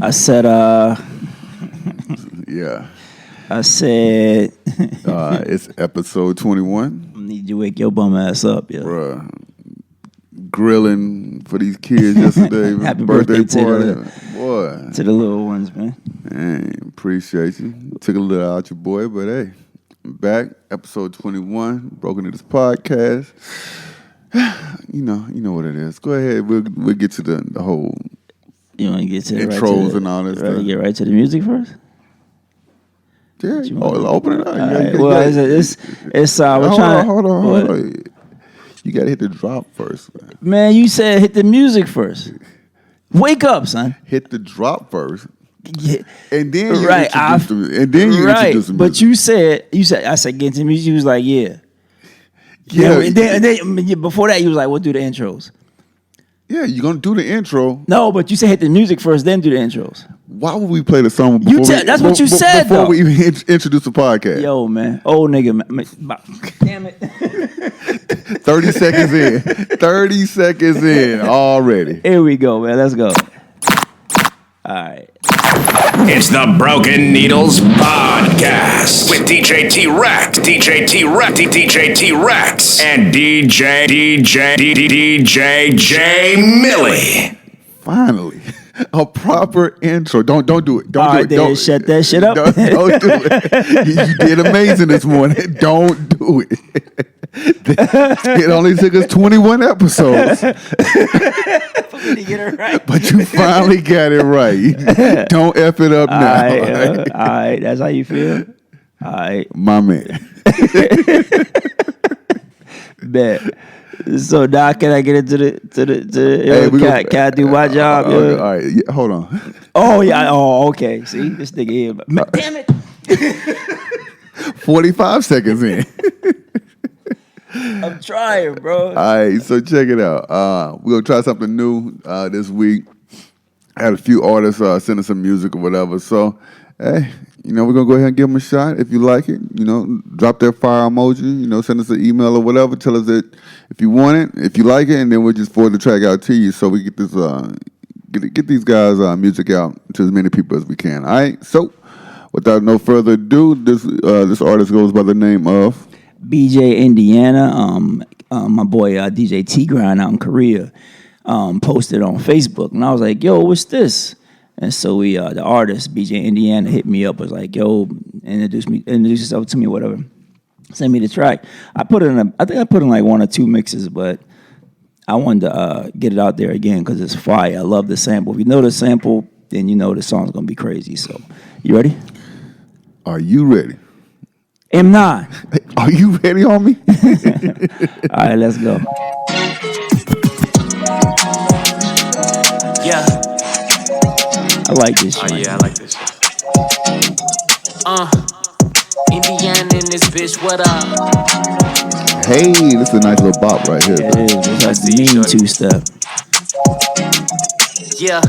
I said, Yeah. I said, It's episode 21. I need you to wake your bum ass up, yo. Bruh. Grilling for these kids yesterday. Happy birthday party. Boy. To the little ones, man. Man, appreciate you. Took a little out your boy, but hey, I'm back. Episode 21, Broken Into This Podcast. You know what it is. Go ahead. We'll get to the whole You want to get to the intros and all that stuff. Get right to the music first? Yeah, open it up. Right. Well, it's we're trying. Hold on. You gotta hit the drop first, man. You said hit the music first. Wake up, son. Hit the drop first. Yeah. And then you right. introduce the music. But you said I said get into music. You was like, yeah. And then before that, you was like, we'll do the intros. Yeah, you're gonna do the intro. No, but you said hit the music first, then do the intros. Why would we play the song before that's what you said, before though. we even introduce the podcast? Yo, man. Old nigga. Damn it. 30 seconds in. 30 seconds in already. Here we go, man. Let's go. All right. It's the Broken Needles Podcast with DJ T-Rex, DJ T-Rex, DJ T-Rex, and DJ J Millie. Finally. A proper intro. Don't do it. Don't do it. Don't shut that shit up. Don't do it. You did amazing this morning. Don't do it. It only took us 21 episodes. For me to get it right. But you finally got it right. Don't F it up now. All right. That's how you feel? All right. My man. Bet. So now can I get into the can I do my job? All right, yeah, hold on. Oh yeah. Oh okay. See this nigga here. Damn it. 45 seconds in. I'm trying, bro. All right, so check it out. We're gonna try something new this week. I had a few artists send us some music or whatever. So hey, we're gonna go ahead and give them a shot. If you like it, drop that fire emoji. Send us an email or whatever. Tell us that if you want it, if you like it, and then we'll just forward the track out to you so we get this get these guys' music out to as many people as we can. All right. So without no further ado, this artist goes by the name of BJ Indiana. My boy DJ T Grind out in Korea posted on Facebook, and I was like, "Yo, what's this?" And so the artist BJ Indiana hit me up, was like, "Yo, introduce yourself to me, whatever. Send me the track." I think I put in like one or two mixes, but I wanted to get it out there again because it's fire. I love the sample. If you know the sample, then you know the song's gonna be crazy. So, you ready? Are you ready? Am not. Are you ready, homie? All right, let's go. Yeah. I like this shit. Oh yeah, I like this shit. Indiana in this bitch, what up? Hey, this is a nice little bop right here. It is. It's like the mean two-step. Yeah.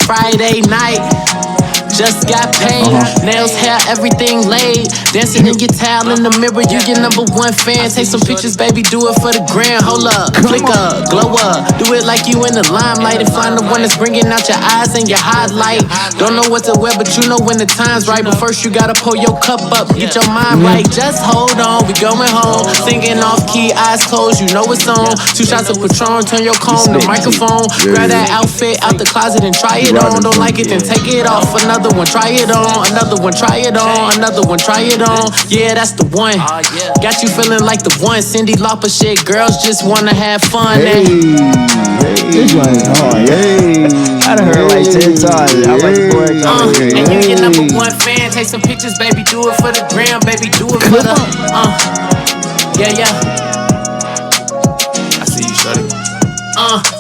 Friday night. Just got paid, nails, hair, everything laid. Dancing in your towel in the mirror, you your number one fan. Take some pictures, baby, do it for the gram. Hold up, flick up, glow up. Do it like you in the limelight and find the one that's bringing out your eyes and your highlight. Don't know what to wear, but you know when the time's right. But first you gotta pull your cup up, get your mind right. Just hold on, we going home. Singing off key, eyes closed, you know it's on. 2 shots of Patron, turn your comb, the microphone. Grab that outfit out the closet and try it on. Don't like it, then take it off. Another one, try it on. Another one, try it on. Another one, try it on. Yeah, that's the one. Got you feeling like the one. Cindy Lauper shit. Girls just wanna have fun. This one is hard. I done heard like 10 times. I like the boy. And you your number one fan. Take some pictures, baby. Do it for the gram, baby. Do it for the. Yeah. I see you, shorty.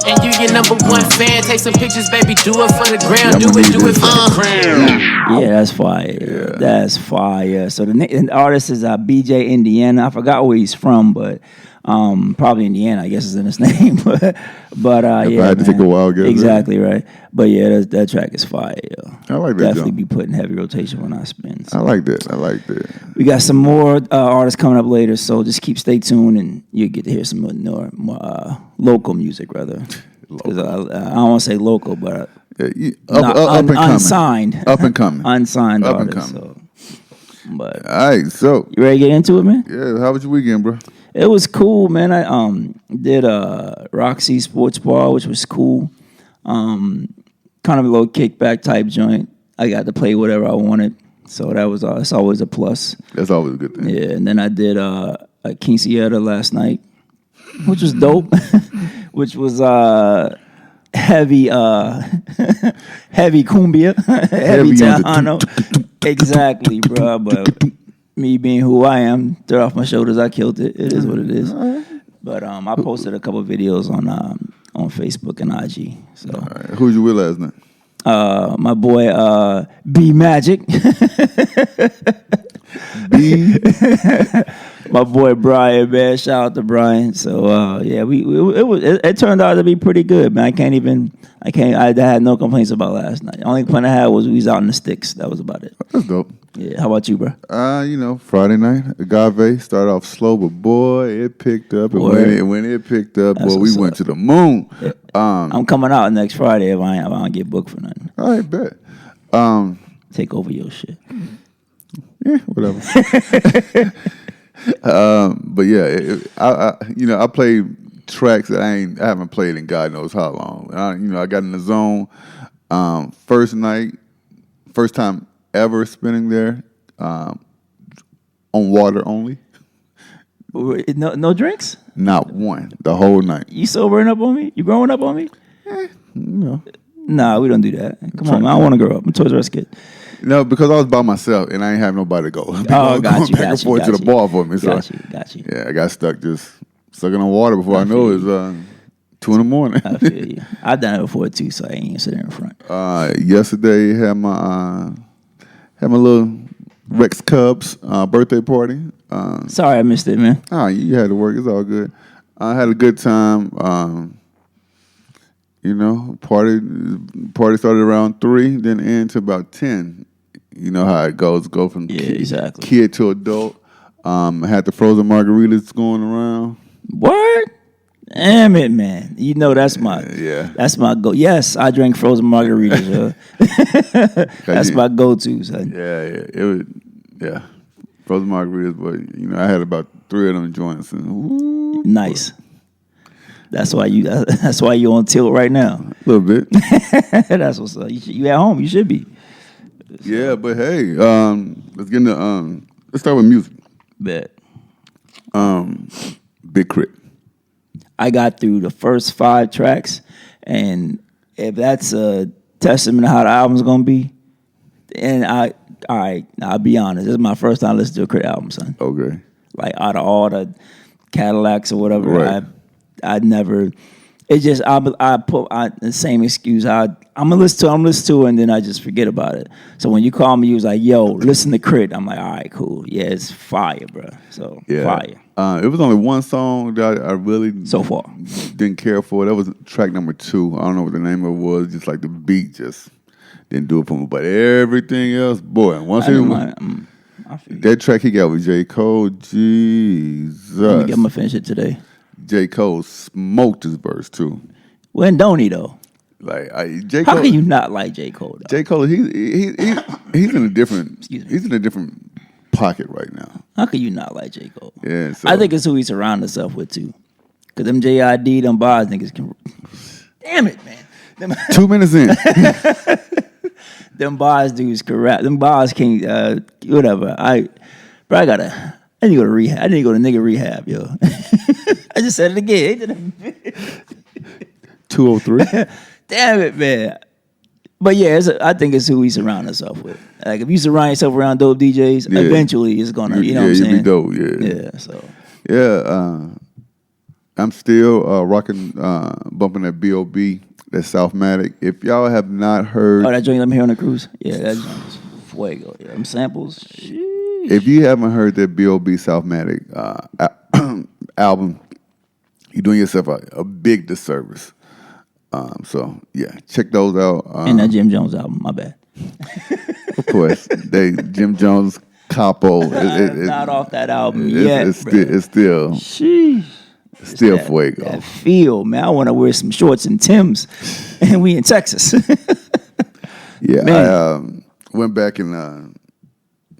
And you your number one fan. Take some pictures, baby. Do it for the gram. Do it for the gram. Yeah, that's fire. Yeah. That's fire. So the artist is BJ Indiana. I forgot where he's from, but probably Indiana, I guess is in his name. but yeah, I had to take a while. Exactly right. But yeah, that track is fire. Yo. I like that. Definitely be put in heavy rotation when I spin. So. I like that. We got some more artists coming up later, so just stay tuned, and you get to hear some more local music, rather. Because I don't want to say local, but Up and coming. Unsigned. Up and coming. Unsigned Up and artist. coming. But All right, so you ready to get into it, man? yeah, how was your weekend, bro? It was cool, man. I did Roxy Sports Bar, which was cool. Kind of a little kickback type joint. I got to play whatever I wanted, so that was it's always a plus. That's always a good thing. Yeah, and then I did a quinceañera last night, which was dope. Which was heavy heavy cumbia, heavy Tejano. Exactly, bro. But me being who I am, throw off my shoulders, I killed it. It is what it is. But I posted a couple videos on Facebook and IG. So All right. Who'd you with last night? my boy B Magic. My boy Brian, man. Shout out to Brian. So yeah, it turned out to be pretty good, man. I had no complaints about last night. The only complaint I had was we was out in the sticks. That was about it. That's dope. Yeah. How about you, bro? Friday night, Agave started off slow, but boy, it picked up. And when it picked up, That's boy, we what's went up. to the moon. I'm coming out next Friday if I don't get booked for nothing. All right, bet. Take over your shit. Yeah, whatever. But yeah, I played tracks that I haven't played in God knows how long. I got in the zone. First time ever spinning there, on water only. No drinks? Not one the whole night. You sobering up on me? You growing up on me? No. Nah, we don't do that. Come on, man. I don't want to grow up. I'm a Toys R Us kid. No, because I was by myself and I ain't have nobody to go. People was going back and forth to the bar for me. So Got you. yeah, I got stuck just sucking on water before I know it was 2 a.m. I feel you. I've done it before too, so I ain't even sitting in front. Yesterday had my little Rex Cubs birthday party. Sorry I missed it, man. You had to work. It's all good. I had a good time. Party started around 3, then end to about 10. You know how it goes. Go from exactly. kid to adult. I had the frozen margaritas going around. Word? Damn it, man. You know that's my go. Yes, I drank frozen margaritas, yo. That's my go-to, son. Yeah. Frozen margaritas, but I had about 3 of them joints. And, Nice. That's why you on tilt right now. A little bit. That's what's up. You at home. You should be. Yeah, but hey, let's get into let's start with music. Bet. Big Crit. I got through the first 5 tracks, and if that's a testament to how the album's gonna be, and I'll be honest, this is my first time listening to a Crit album, son. Okay. Like out of all the Cadillacs or whatever, Right. I'd never. It just I put the same excuse. I'm gonna listen to it, and then I just forget about it. So when you call me, you was like, "Yo, listen to Crit." I'm like, "All right, cool. Yeah, it's fire, bro." So Yeah. fire It was only one song that I really so far. didn't care for. That was track number 2. I don't know what the name of it was. Just like the beat just didn't do it for me. But everything else, boy, once I it feel you. that track he got with J. Cole, Jesus. I'm gonna finish it today. J. Cole smoked his verse too. When don't he though? Like J. How Cole. can you not like J. Cole though? J. Cole, he's in a different. Excuse me. He's in a different pocket right now. How can you not like J. Cole? Yeah, so- I think it's who he surrounds himself with too. Cause them JID, them bars niggas can. Damn it, man. Them, 2 minutes in. them bars dudes can rap. Them bars can whatever. I need to go to rehab. I need to go to nigga rehab, yo. I just said it again. 203. Damn it, man. But yeah, I think it's who we surround ourselves with. Like if you surround yourself around dope DJs, Yeah. eventually it's gonna, you know what I'm you saying? be dope. Yeah. Yeah. So Yeah. I'm still rocking, bumping that B.O.B. That Southmatic. If y'all have not heard, that joint let me hear on the cruise. Yeah, that joint is fuego. Yeah, them samples. Sheesh. if you haven't heard that B.O.B. Southmatic album, you're doing yourself a big disservice. So yeah, check those out. And that Jim Jones album. My bad. Of course, Jim Jones Capo. Not off that album yet. It's still Sheesh. still That fuego. feel, man. I want to wear some shorts and Timbs, and we in Texas. Yeah, Man. I went back and I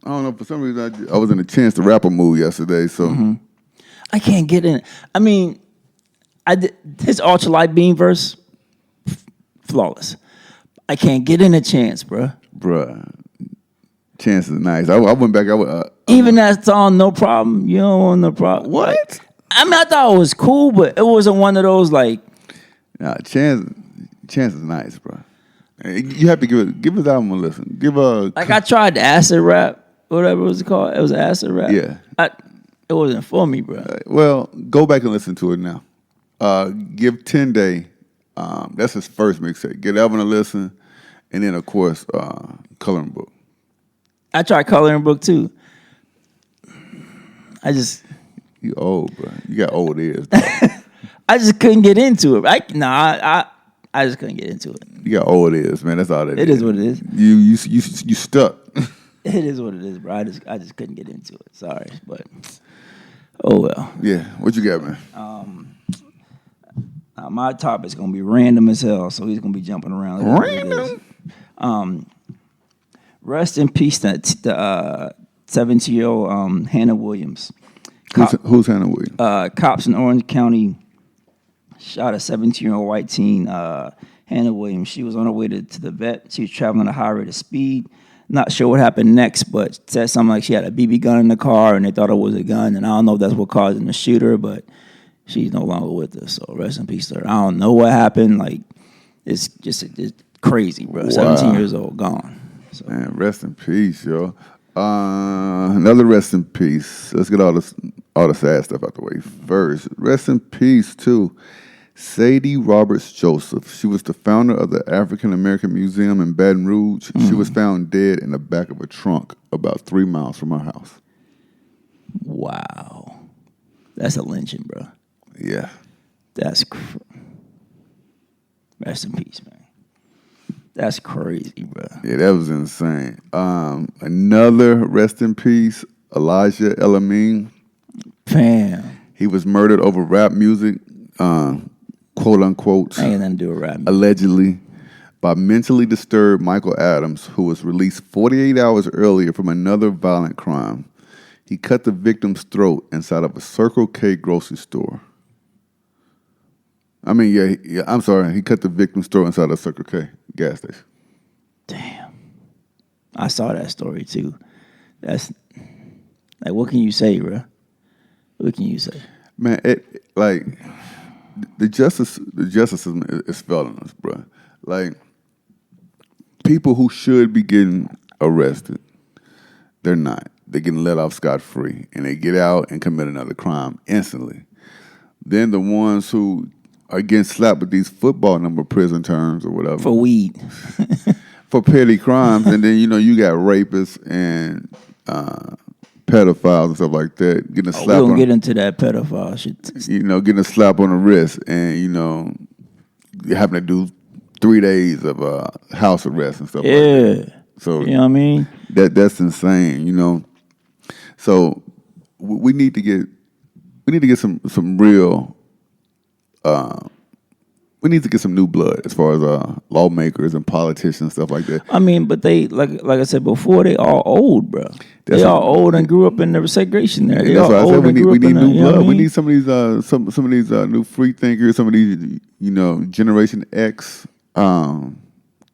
don't know, for some reason I was in a Chance the Rapper mood yesterday, so I can't get in. I mean, his Ultralight Beam verse, flawless. I can't get in a Chance, bro. bruh, Chance is nice. I went back. Even that song, No Problem, you don't want no problem. What? Like, I mean, I thought it was cool, but it wasn't one of those like. Nah, Chance is nice, bro. You have to give his album a listen. Like I tried the acid rap, whatever it was called. It was acid rap. Yeah. It wasn't for me, bro. Well, go back and listen to it now. Give 10 Day. That's his first mixtape. Get Elvin a listen, and then of course Coloring Book. I tried Coloring Book too. You old, bro. You got old ears. I just couldn't get into it. I just couldn't get into it. You got old ears, man. That's all that is. It is what it is. You stuck. It is what it is, bro. I just couldn't get into it. Sorry, but oh well. Yeah. What you got, man? My topic's gonna be random as hell, so he's gonna be jumping around. Random. Rest in peace, the 17-year-old Hannah Williams. Who's Hannah Williams? Cops in Orange County shot a 17-year-old white teen, Hannah Williams. She was on her way to the vet. She was traveling at a high rate of speed. Not sure what happened next, but said something like she had a BB gun in the car and they thought it was a gun. And I don't know if that's what caused them to shoot her, but she's no longer with us. So rest in peace to her. I don't know what happened. Like, it's crazy, bro. Wow. 17 years old, gone. So. Man, rest in peace, yo. Another rest in peace. Let's get all the sad stuff out the way first. Rest in peace to Sadie Roberts Joseph. She was the founder of the African American Museum in Baton Rouge. She was found dead in the back of a trunk about 3 miles from her house. Wow. That's a lynching, bro. Yeah. Rest in peace, man. That's crazy, bro. Yeah, that was insane. Another rest in peace, Elijah Elamine. Fam. He was murdered over rap music, quote unquote, I ain't nothing to do with rap. allegedly, by mentally disturbed Michael Adams, who was released 48 hours earlier from another violent crime. He cut the victim's throat inside of a Circle K grocery store. I'm sorry. He cut the victim's throat inside a Circle K gas station. Damn. I saw that story too. That's like, what can you say, bro? What can you say? Man, the justice system is failing us, bro. Like, people who should be getting arrested, they're not. They're getting let off scot-free, and they get out and commit another crime instantly. Then the ones who are getting slapped with these football number prison terms or whatever For weed. for petty crimes, and then you got rapists and pedophiles and stuff like that getting a We slap don't on. get into that pedophile shit. Getting a slap on the wrist, and having to do 3 days of house arrest and stuff like that. Yeah. So You know what I mean? that's insane. So we need to get some real. We need to get some new blood as far as lawmakers and politicians and stuff like that. I mean, but they like I said before, they all old, bro. That's They all old and grew up in the segregation there. They That's all why I old said we and need grew up in new the, you know blood. what I We mean? need some of these some of these new free thinkers, some of these Generation X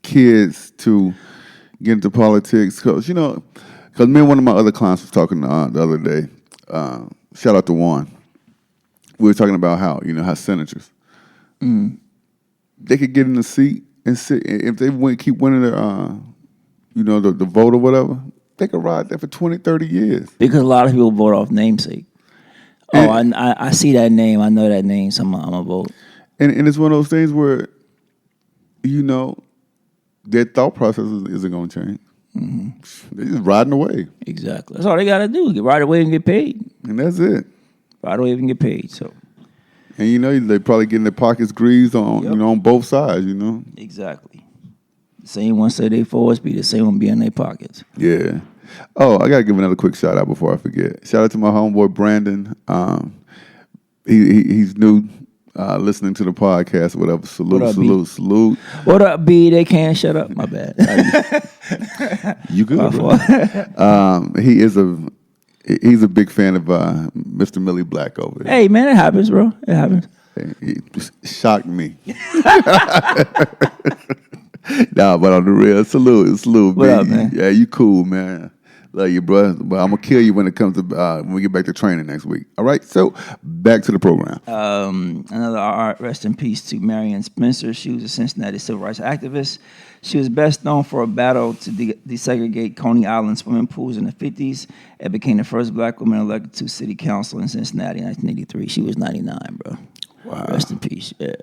kids to get into politics. Because me and one of my other clients was talking the other day. Shout out to Juan. We were talking about how how senators they could get in the seat and sit. If they keep winning their the vote or whatever, they could ride there for 20, 30 years. Because a lot of people vote off namesake. I see that name. I know that name, so I'm going to vote. And it's one of those things where, their thought process isn't going to change. Mm-hmm. They're just riding away. Exactly. That's all they got to do. Get right away and get paid. And that's it. Right away and get paid. So And they probably getting their pockets greased on on both sides. exactly. The same one say they for us, be the same one be in their pockets. Yeah. Oh, I gotta give another quick shout out before I forget. Shout out to my homeboy Brandon. He's new listening to the podcast, whatever. Salute, What up, salute, salute. What up, B? They can't shut up. My bad. You good, My bro? fault. He's a big fan of Mr. Millie Black over there. Hey, man, it happens, bro. It happens. He shocked me. Nah, but on the real, salute, What B. up, man? Yeah, you cool, man. Love you, bro. But I'm gonna kill you when it comes to when we get back to training next week. All right, so back to the program. Another art, rest in peace to Marion Spencer. She was a Cincinnati civil rights activist. She was best known for a battle to desegregate Coney Island swimming pools in the 50s and became the first black woman elected to city council in Cincinnati in 1983. She was 99, bro. Wow. Rest in peace. Yeah.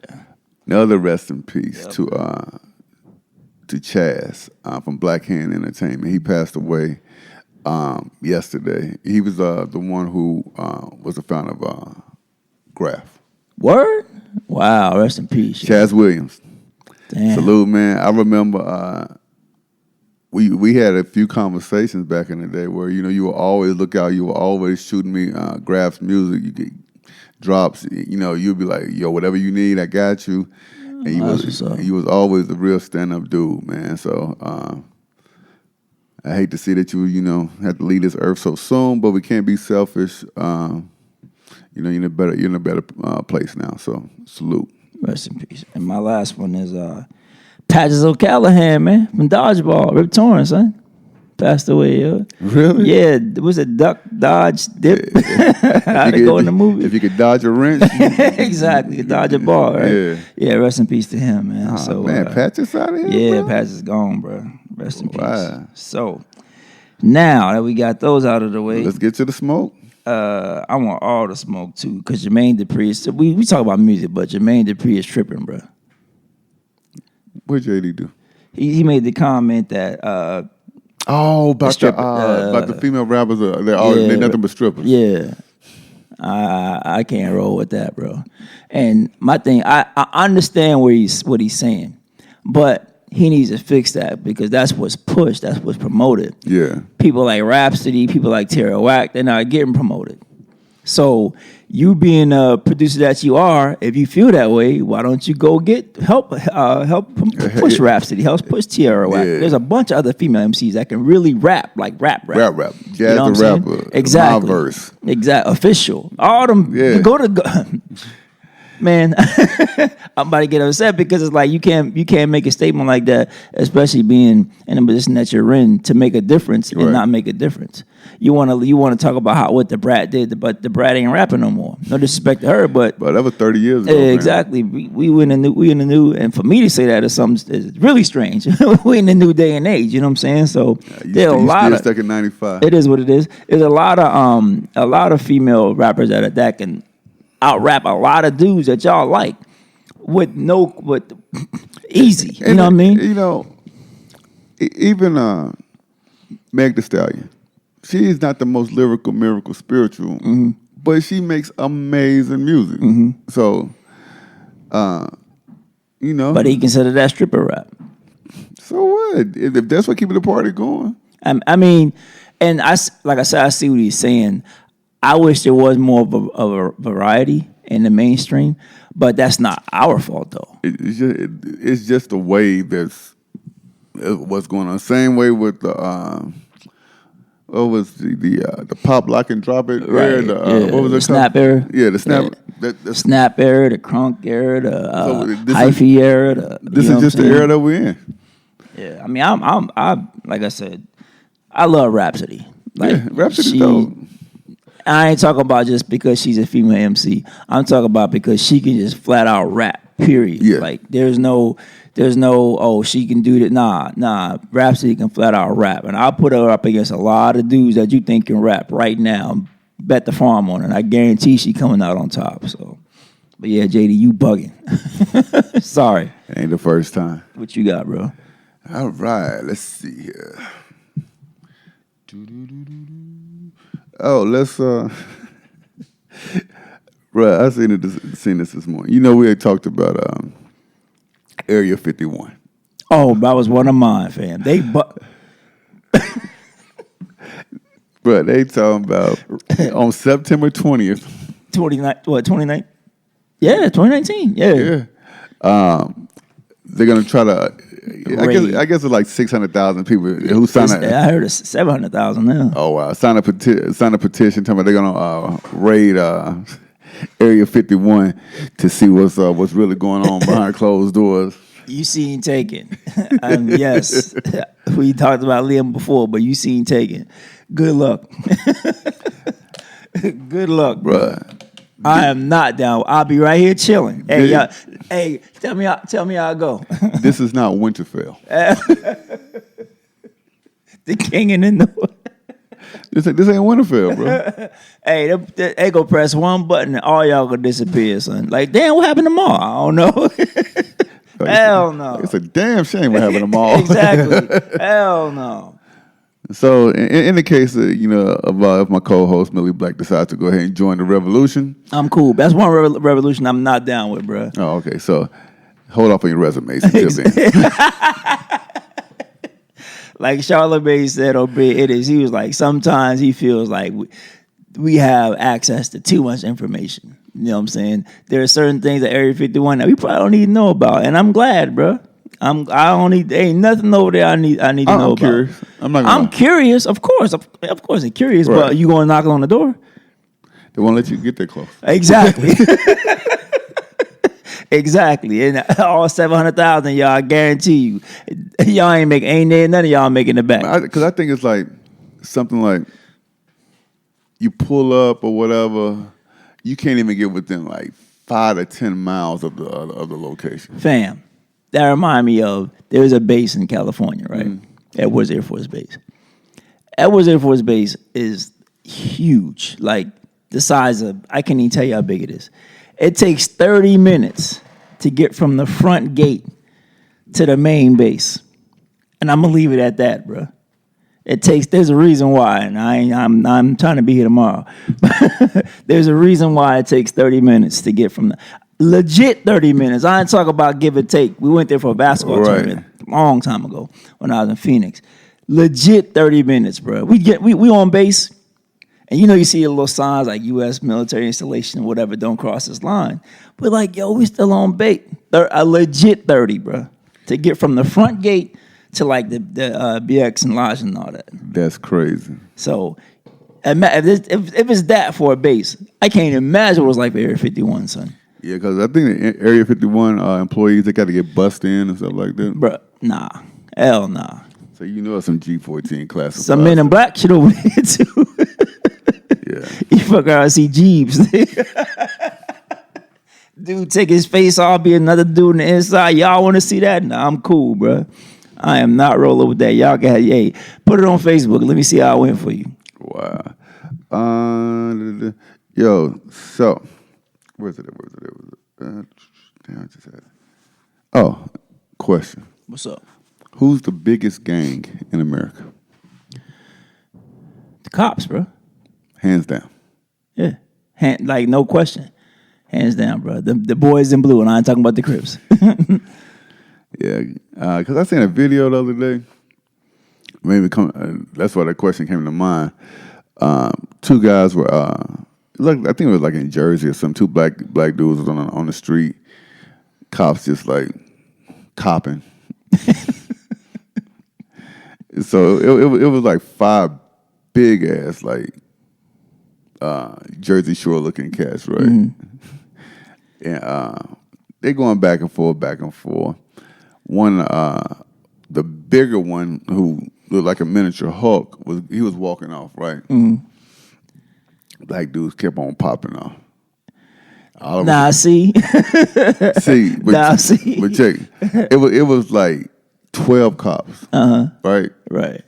Another rest in peace to Chaz from Black Hand Entertainment. He passed away yesterday. He was the one who was the founder of Graph. Word? Wow. Rest in peace. Chaz Williams. Damn. Salute, man. I remember we had a few conversations back in the day where, you would always look out. You were always shooting me Graph's music. You get drops. You'd be like, yo, whatever you need, I got you. And he was always a real stand-up dude, man. So I hate to see that you have to leave this earth so soon, but we can't be selfish. You're in a better place now. So salute. Rest in peace. And my last one is Patches O'Callahan, man, from Dodgeball. Rip Torn, son. Passed away, yo. Really? Yeah, was it duck, dodge, dip? How'd it go in the movie? If you could dodge a wrench. Exactly, you could dodge a ball, right? Yeah. Rest in peace to him, man. Oh, So, man, Patches out of here, yeah, bro? Patches is gone, bro. Rest in peace. Wow. So, now that we got those out of the way, Let's get to the smoke. I want all the smoke, too, because Jermaine Dupri is, we talk about music, but Jermaine Dupri is tripping, bro. What JD do? He made the comment that About stripper, the female rappers. They're nothing but strippers. yeah, I can't roll with that, bro. And my thing, I understand what he's saying, but he needs to fix that because that's what's pushed, that's what's promoted. Yeah. People like Rhapsody, people like Tara Whack, they're not getting promoted. So you being a producer that you are, if you feel that way, why don't you go get help push Rhapsody, help push Tara Whack. Yeah. There's a bunch of other female MCs that can really rap, like rap. Rap. Jazz You know what the I'm saying? rapper. Exactly. My verse. Exactly. Official. All them. Yeah. Go. Man, I'm about to get upset because it's like you can't make a statement like that, especially being in the position that you're in, to make a difference and Right. not make a difference. You want to talk about what the Brat did, but the Brat ain't rapping no more. No disrespect to her, but that was 30 years ago. yeah, man. exactly. We in the new, and for me to say that is really strange. We in the new day and age. You know what I'm saying? So there are a lot still of stuck in 95. it is what it is. There's a lot of female rappers that can out rap a lot of dudes that y'all like with easy. You know what I mean? Even Meg Thee Stallion, she is not the most lyrical, miracle, spiritual, but she makes amazing music. So, But he considered that stripper rap. so what? If that's what keeping the party going. I mean, and like I said, I see what he's saying. I wish there was more of a variety in the mainstream, but that's not our fault though. It's just the way that's what's going on. Same way with the what was the pop lock and drop it era? Right, What was it the snap called? era. Yeah, the snap. Yeah. The Snap era, the crunk era, the this hyphy era. This is just the era that we're in. Yeah, I mean, I'm like I said, I love Rhapsody. Like, Yeah, Rhapsody dope. I ain't talking about just because she's a female MC. I'm talking about because she can just flat out rap. Period. Yeah. Like there's no oh she can do that. Nah. Rhapsody can flat out rap, and I'll put her up against a lot of dudes that you think can rap right now. Bet the farm on it. I guarantee she coming out on top. So, but yeah, JD, you bugging. Sorry. Ain't the first time. What you got, bro? All right, let's see here. Oh, let's Bruh, I seen this morning. We had talked about Area 51. Oh, that was one of mine, fam. Bruh, they talking about on September 20th. 29th? What, 29th? Yeah, 2019. Yeah. Yeah. They're gonna try to. I guess it's like 600,000 people who signed up. I heard it's 700,000 now. Oh wow! Sign a petition talking about they're gonna raid Area 51 to see what's really going on behind closed doors. You seen Taken. Yes. We talked about Liam before, but you seen Taken. Good luck. Good luck, Bruh. I am not down. I'll be right here chilling. Hey, y'all, hey, tell me how I go. This is not Winterfell. The king and in the This ain't Winterfell, bro. Hey, they go press one button and all y'all gonna disappear, son. Like, damn, what happened tomorrow? I don't know. Hell no. It's a damn shame what happened tomorrow. Exactly. Hell no. So, in the case of, if my co-host Millie Black decides to go ahead and join the revolution, I'm cool. That's one revolution I'm not down with, bro. Oh, okay. So, hold off on your resumes until then. Like Charlemagne said on Big Idiots, he was like, sometimes he feels like we have access to too much information. You know what I'm saying? There are certain things at Area 51 that we probably don't need to know about, and I'm glad, bro. Ain't nothing over there I need to know about. Curious. I'm curious, of course, I'm curious. Right. But you gonna knock on the door? They won't let you get that close. Exactly. Exactly. And all 700,000, y'all, I guarantee you, y'all ain't there. None of y'all making it back. Because I think it's like something like you pull up or whatever, you can't even get within like 5 to 10 miles of the location. Fam, that remind me of, there's a base in California, right? Edwards Air Force Base. Edwards Air Force Base is huge. Like the size of, I can't even tell you how big it is. It takes 30 minutes to get from the front gate to the main base. And I'm gonna leave it at that, bro. There's a reason why, and I'm trying to be here tomorrow. There's a reason why it takes 30 minutes to get from the legit 30 minutes. I ain't talking about give or take. We went there for a basketball tournament a long time ago when I was in Phoenix. Legit 30 minutes, bro. We on base, and you see a little signs like U.S. military installation or whatever, don't cross this line. But like, yo, we still on base. A legit 30, bro, to get from the front gate to like the BX and Lodge and all that. That's crazy. So if it's that for a base, I can't imagine what it was like for Area 51, son. Yeah, because I think the Area 51 employees, they got to get bussed in and stuff like that. Bruh, nah. Hell nah. So some G14 classes. Some Men in Black shit over there too. Yeah. You fuck around and see Jeeves. Dude take his face off, be another dude on the inside. Y'all want to see that? Nah, I'm cool, bruh. I am not rolling with that. Y'all got, put it on Facebook. Let me see how it went for you. Wow. Yo, so, where's it? Damn, I just had it. Oh, question. What's up? Who's the biggest gang in America? The cops, bro. Hands down. Yeah. Like, no question. Hands down, bro. The boys in blue, and I ain't talking about the Crips. Yeah, because I seen a video the other day. That's why that question came to mind. Two guys were, I think it was like in Jersey or something. Two black dudes was on the street. Cops just like copping. So it was like 5 big ass like Jersey Shore looking cats, right? Mm-hmm. And they going back and forth. One, the bigger one who looked like a miniature Hulk was walking off, right? Mm-hmm. Black dudes kept on popping off. See. See, but check. It was like 12 cops. Right. Right.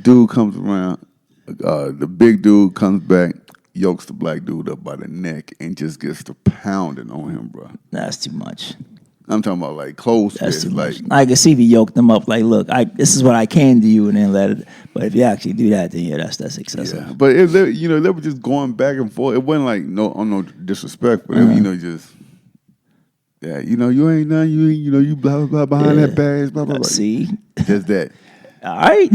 Dude comes around. The big dude comes back, yokes the black dude up by the neck, and just gets to pounding on him, bro. That's too much. I'm talking about like close fists. Like, I can see if he yoked them up. Like, look, this is what I can do, and then let it. But if you actually do that, then that's excessive. Yeah. But they were just going back and forth. It wasn't like no disrespect, but just you ain't nothing. You blah blah blah behind that badge, blah blah blah. See, just that. All right,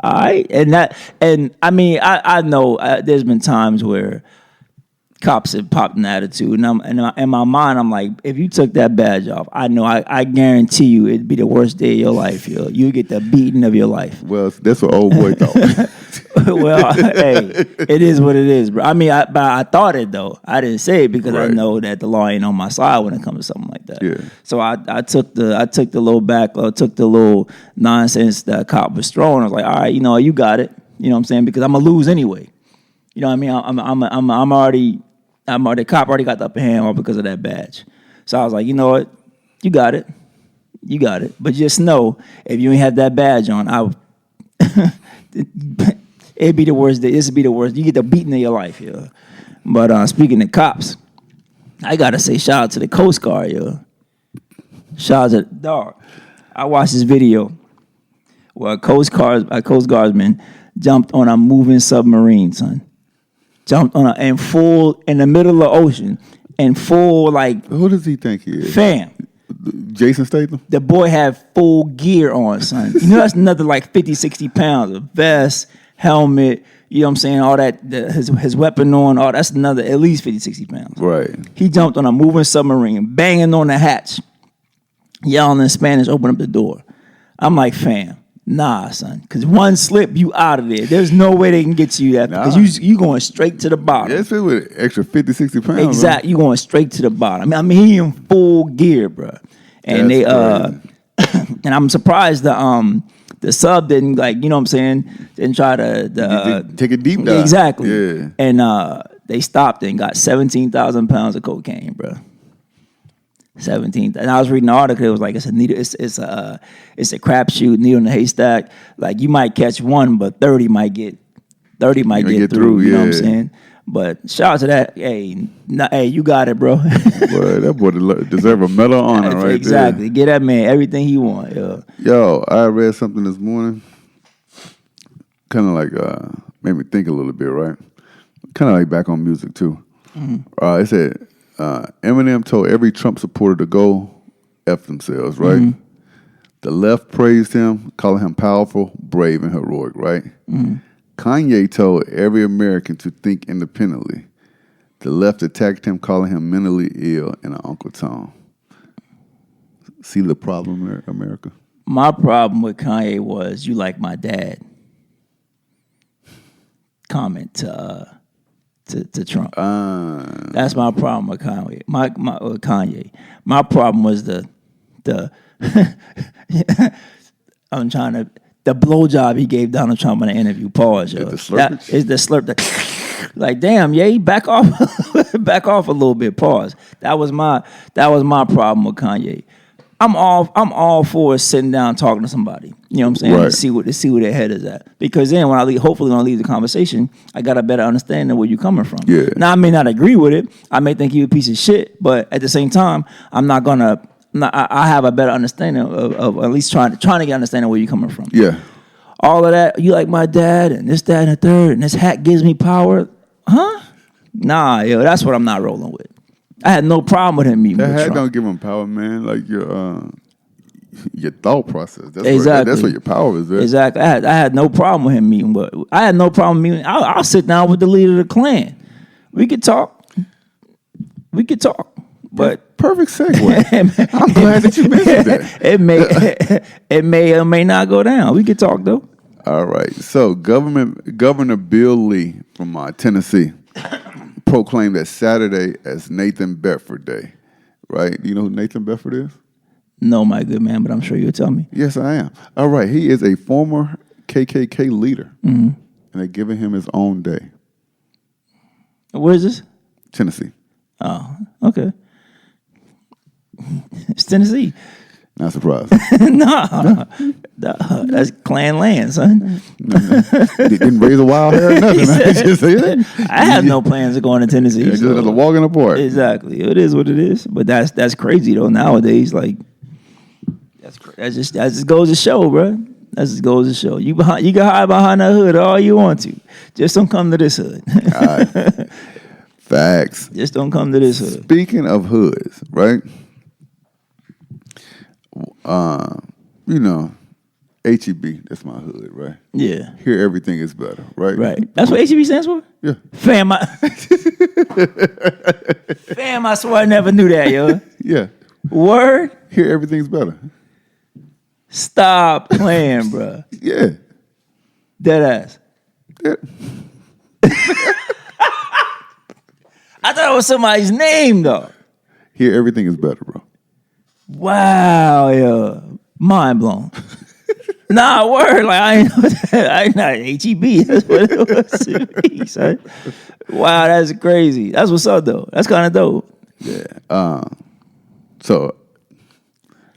all right, and I mean, I know there's been times where cops had popped an attitude, and in my mind, I'm like, if you took that badge off, I know, I guarantee you, it'd be the worst day of your life, yo. You get the beating of your life. Well, that's what old boy thought. Well, hey, it is what it is, bro. I mean, but I thought it though. I didn't say it because I Right. know that the law ain't on my side when it comes to something like that. Yeah. So I took the little nonsense that cop was throwing. I was like, all right, you got it. You know what I'm saying? Because I'm gonna lose anyway. You know what I mean? I'm already the cop already got the upper hand all because of that badge. So I was like, you know what? You got it. You got it. But just know, if you ain't have that badge on, it'd be the worst day. This would be the worst. You get the beating of your life, yo. But speaking of cops, I gotta say shout out to the Coast Guard, yo. Shout out to the dog. I watched this video where a Coast Guardsman jumped on a moving submarine, son. Jumped on in the middle of the ocean, in full like Who does he think he is? fam. Jason Statham? The boy had full gear on, son. You know that's another like 50, 60 pounds. A vest, helmet, you know what I'm saying? All that, his weapon on, all that's another at least 50, 60 pounds. Right. He jumped on a moving submarine, banging on the hatch, yelling in Spanish, open up the door. I'm like, fam, nah, son. Because one slip, you out of there. There's no way they can get you that because you going straight to the bottom. Yeah, it's with extra 50, 60 pounds. Exactly. You going straight to the bottom. I mean, he in full gear, bro. And That's and I'm surprised the sub didn't didn't try to Take a deep dive. Exactly. Yeah. And they stopped and got 17,000 pounds of cocaine, bro. 17. And I was reading the article. It was like it's a needle. It's a crapshoot, needle in the haystack. Like you might catch one, but 30 might get through. You know what I'm saying? But shout out to that. Hey, you got it, bro. Boy, that boy deserve a medal of honor right Exactly. Get that man everything he want. Yo. Yo, I read something this morning. Kind of like made me think a little bit, right? Kind of like back on music too. Mm-hmm. It said Eminem told every Trump supporter to go F themselves, right? Mm-hmm. The left praised him, calling him powerful, brave, and heroic, right? Mm-hmm. Kanye told every American to think independently. The left attacked him, calling him mentally ill and an Uncle Tom. See the problem, America? My problem with Kanye was, you like my dad. Comment to Trump. That's my problem with Kanye. With Kanye. My problem was the I'm trying to the blowjob he gave Donald Trump in the interview. Pause, yo. The slurpage? That is the slurp. Like, damn, yeah, back off, back off a little bit. Pause. That was my problem with Kanye. I'm all for sitting down talking to somebody. You know what I'm saying? Right. To see where their head is at. Because then when I leave, hopefully when I leave the conversation, I got a better understanding of where you're coming from. Yeah. Now I may not agree with it. I may think you're a piece of shit, but at the same time, I have a better understanding of at least trying to get understanding where you're coming from. Yeah. All of that, you like my dad, and this, that, and the third, and this hat gives me power. Huh? Nah, yo, that's what I'm not rolling with. I had no problem with him meeting That with hat Trump. don't give him power, man. Like your thought process. That's Exactly. That's where your power is at. Exactly. I had no problem with him meeting, but I had no problem meeting. I'll sit down with the leader of the Klan. We could talk. But Perfect segue. I'm glad that you mentioned that. it may or may not go down. We could talk though. All right. So Governor Bill Lee from Tennessee proclaimed that Saturday as Nathan Bedford Day. Right? Do you know who Nathan Bedford is? No, my good man, but I'm sure you'll tell me. Yes, I am. All right. He is a former KKK leader. And they're giving him his own day. Where is this? Tennessee. Oh, okay. It's Tennessee. Not surprised. No, that's Klan land, son. Didn't raise a wild hair or nothing. I have no plans of going to Tennessee. It's so- just a walk in the park. Exactly, it is what it is. But that's crazy though. Nowadays, like that just goes to show, bro. That just goes to show. You can hide behind that hood all you want to. Just don't come to this hood. Facts. Just don't come to this hood. Speaking of hoods, right? HEB, that's my hood, right? Yeah. Here, everything is better, right? Right. That's what HEB stands for? Yeah. Fam, Fam, I swear I never knew that, yo. Yeah. Word? Here, everything's better. Stop playing, bro. Yeah. Dead ass. Yeah. I thought it was somebody's name, though. Here, everything is better, bro. Wow, yo. Mind blown. Nah, word. Like, I ain't know that. I ain't not HEB. That's what it was to me, son. Wow, that's crazy. That's what's up, though. That's kind of dope. Yeah. So,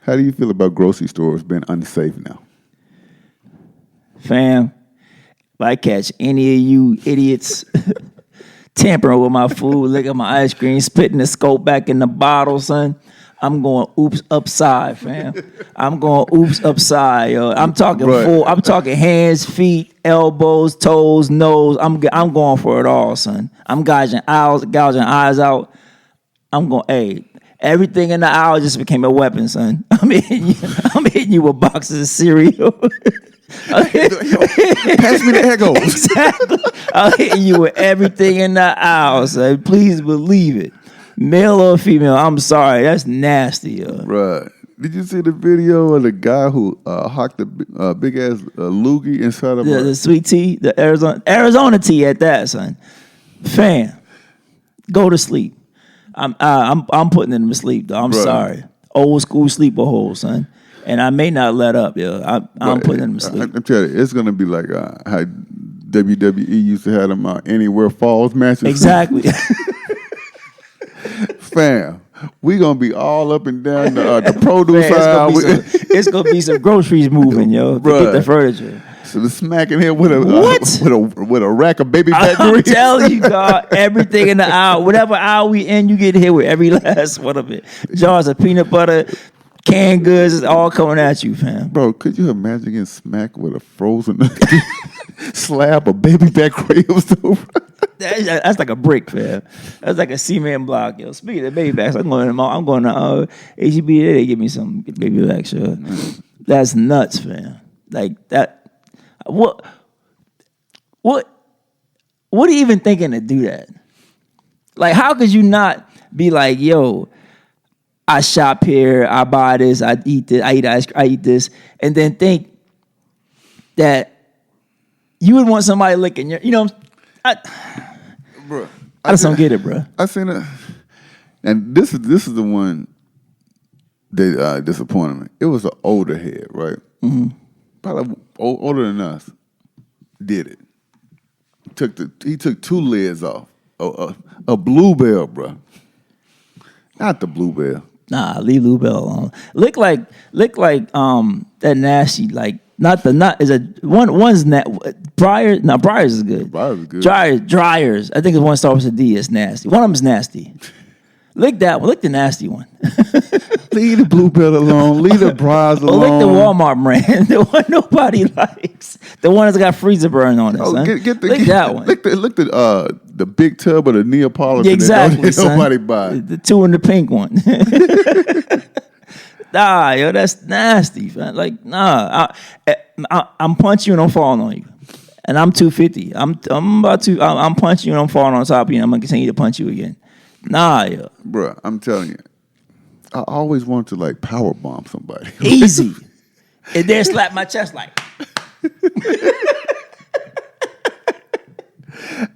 how do you feel about grocery stores being unsafe now? Fam, if I catch any of you idiots tampering with my food, licking my ice cream, spitting the scope back in the bottle, son, I'm going oops upside, fam. I'm going oops upside, yo. I'm talking Right. full. I'm talking hands, feet, elbows, toes, nose. I'm going for it all, son. I'm gouging eyes out. I'm going. Hey, everything in the aisle just became a weapon, son. I'm hitting you with boxes of cereal. Pass me the Eggos. Exactly. I'm hitting you with everything in the aisle, son. Please believe it. Male or female, I'm sorry. That's nasty, yo. Right. Did you see the video of the guy who hocked a big ass loogie inside of The sweet tea, the Arizona tea at that, son. Fam, go to sleep. I'm putting them to sleep, though. I'm Right. sorry. Old school sleeper hole, son. And I may not let up, yo. I'm putting them to sleep. I'm telling you, it's gonna be like how WWE used to have them Anywhere Falls matches. Exactly. Fam, we gonna be all up and down the produce Man, aisle. it's gonna be some groceries moving, yo. Forget Bruh. the furniture. So the smacking here with a What? with a rack of baby back I'm grease. telling you, God, everything in the aisle, whatever aisle we in, you get hit with every last one of it. Jars of peanut butter, canned goods, it's all coming at you, fam. Bro, could you imagine getting smacked with a frozen slab of baby back ribs? That's like a brick, fam. That's like a cement block, yo. Speaking of baby backs, I'm going to HEB. They give me some baby backs, yo. That's nuts, fam. Like that. What are you even thinking to do that? Like, how could you not be like, yo, I shop here, I buy this, I eat this, I eat ice cream, I eat this, and then think that you would want somebody licking your, Bro, I just don't get it, bro. I seen it, and this is the one that disappointed me. It was an older head, right? Mm-hmm. Probably older than us. Did it? He took two lids off. A bluebell, bro. Not the bluebell. Nah, leave Lou Bell alone. Look like that nasty, like not is a one's Briars. No, Briars is good. Briars is good. Dryers. I think it's one starts with a D. It's nasty. One of them's nasty. Lick that one. Lick the nasty one. Leave the bluebell alone. Leave the Briars Or alone. lick the Walmart brand. The one nobody likes. The one that's got freezer burn on it. Oh, son. lick that one. Lick the big tub of the Neapolitan Exactly, that son. nobody buy. The two in the pink one. Nah, yo, that's nasty, man. Like, nah, I'm punching you and I'm falling on you, and I'm 250. I'm punching you and I'm falling on top of you, and I'm gonna continue to punch you again. Nah, yo, Bruh, I'm telling you, I always wanted to like power bomb somebody. easy, and then slap my chest like.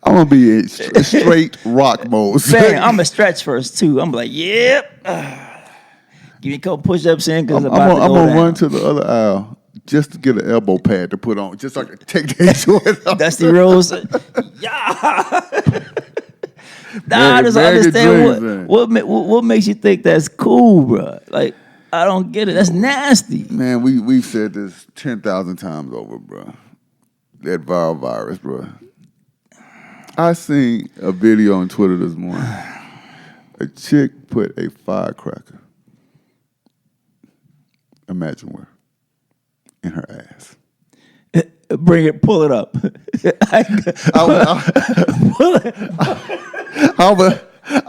I'm gonna be in straight rock mode. Bang, I'm a stretch first too. I'm like, yep. Give me a couple push-ups in because I'm about to go gonna down. run to the other aisle just to get an elbow pad to put on, just so I can take that short off. Dusty Rose. Yeah. Nah, I just Bag of understand dreams, what makes you think that's cool, bro. Like, I don't get it. That's nasty. Man, we've said this 10,000 times over, bro. That viral virus, bro. I seen a video on Twitter this morning. A chick put a firecracker, imagine where, in her ass. Bring it, pull it up. I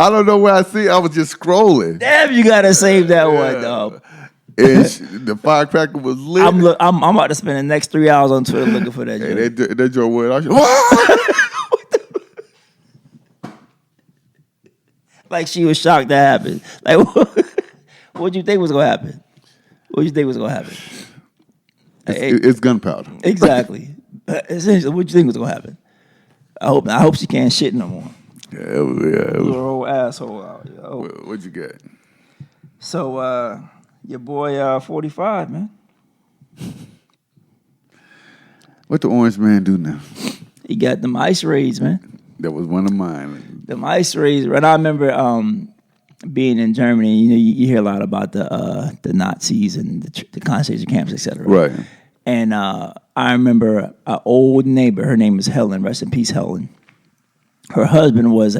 don't know where I see it. I was just scrolling. Damn, you gotta save that one, dog. And the firecracker was lit. I'm about to spend the next 3 hours on Twitter looking for that. Hey, joint. that joint went out. Like she was shocked that happened. Like, what'd you think was gonna happen? What'd you think was gonna happen? It's gunpowder. Exactly. Essentially, what'd you think was gonna happen? I hope she can't shit no more. Yeah, it was. You're a whole asshole out. Yo. What'd you get? So, your boy, 45, man. What the orange man do now? He got them ice raids, man. That was one of mine. Them ice raids. Right, I remember being in Germany. You know, you hear a lot about the Nazis and the concentration camps, etc. Right. And I remember an old neighbor. Her name is Helen. Rest in peace, Helen. Her husband was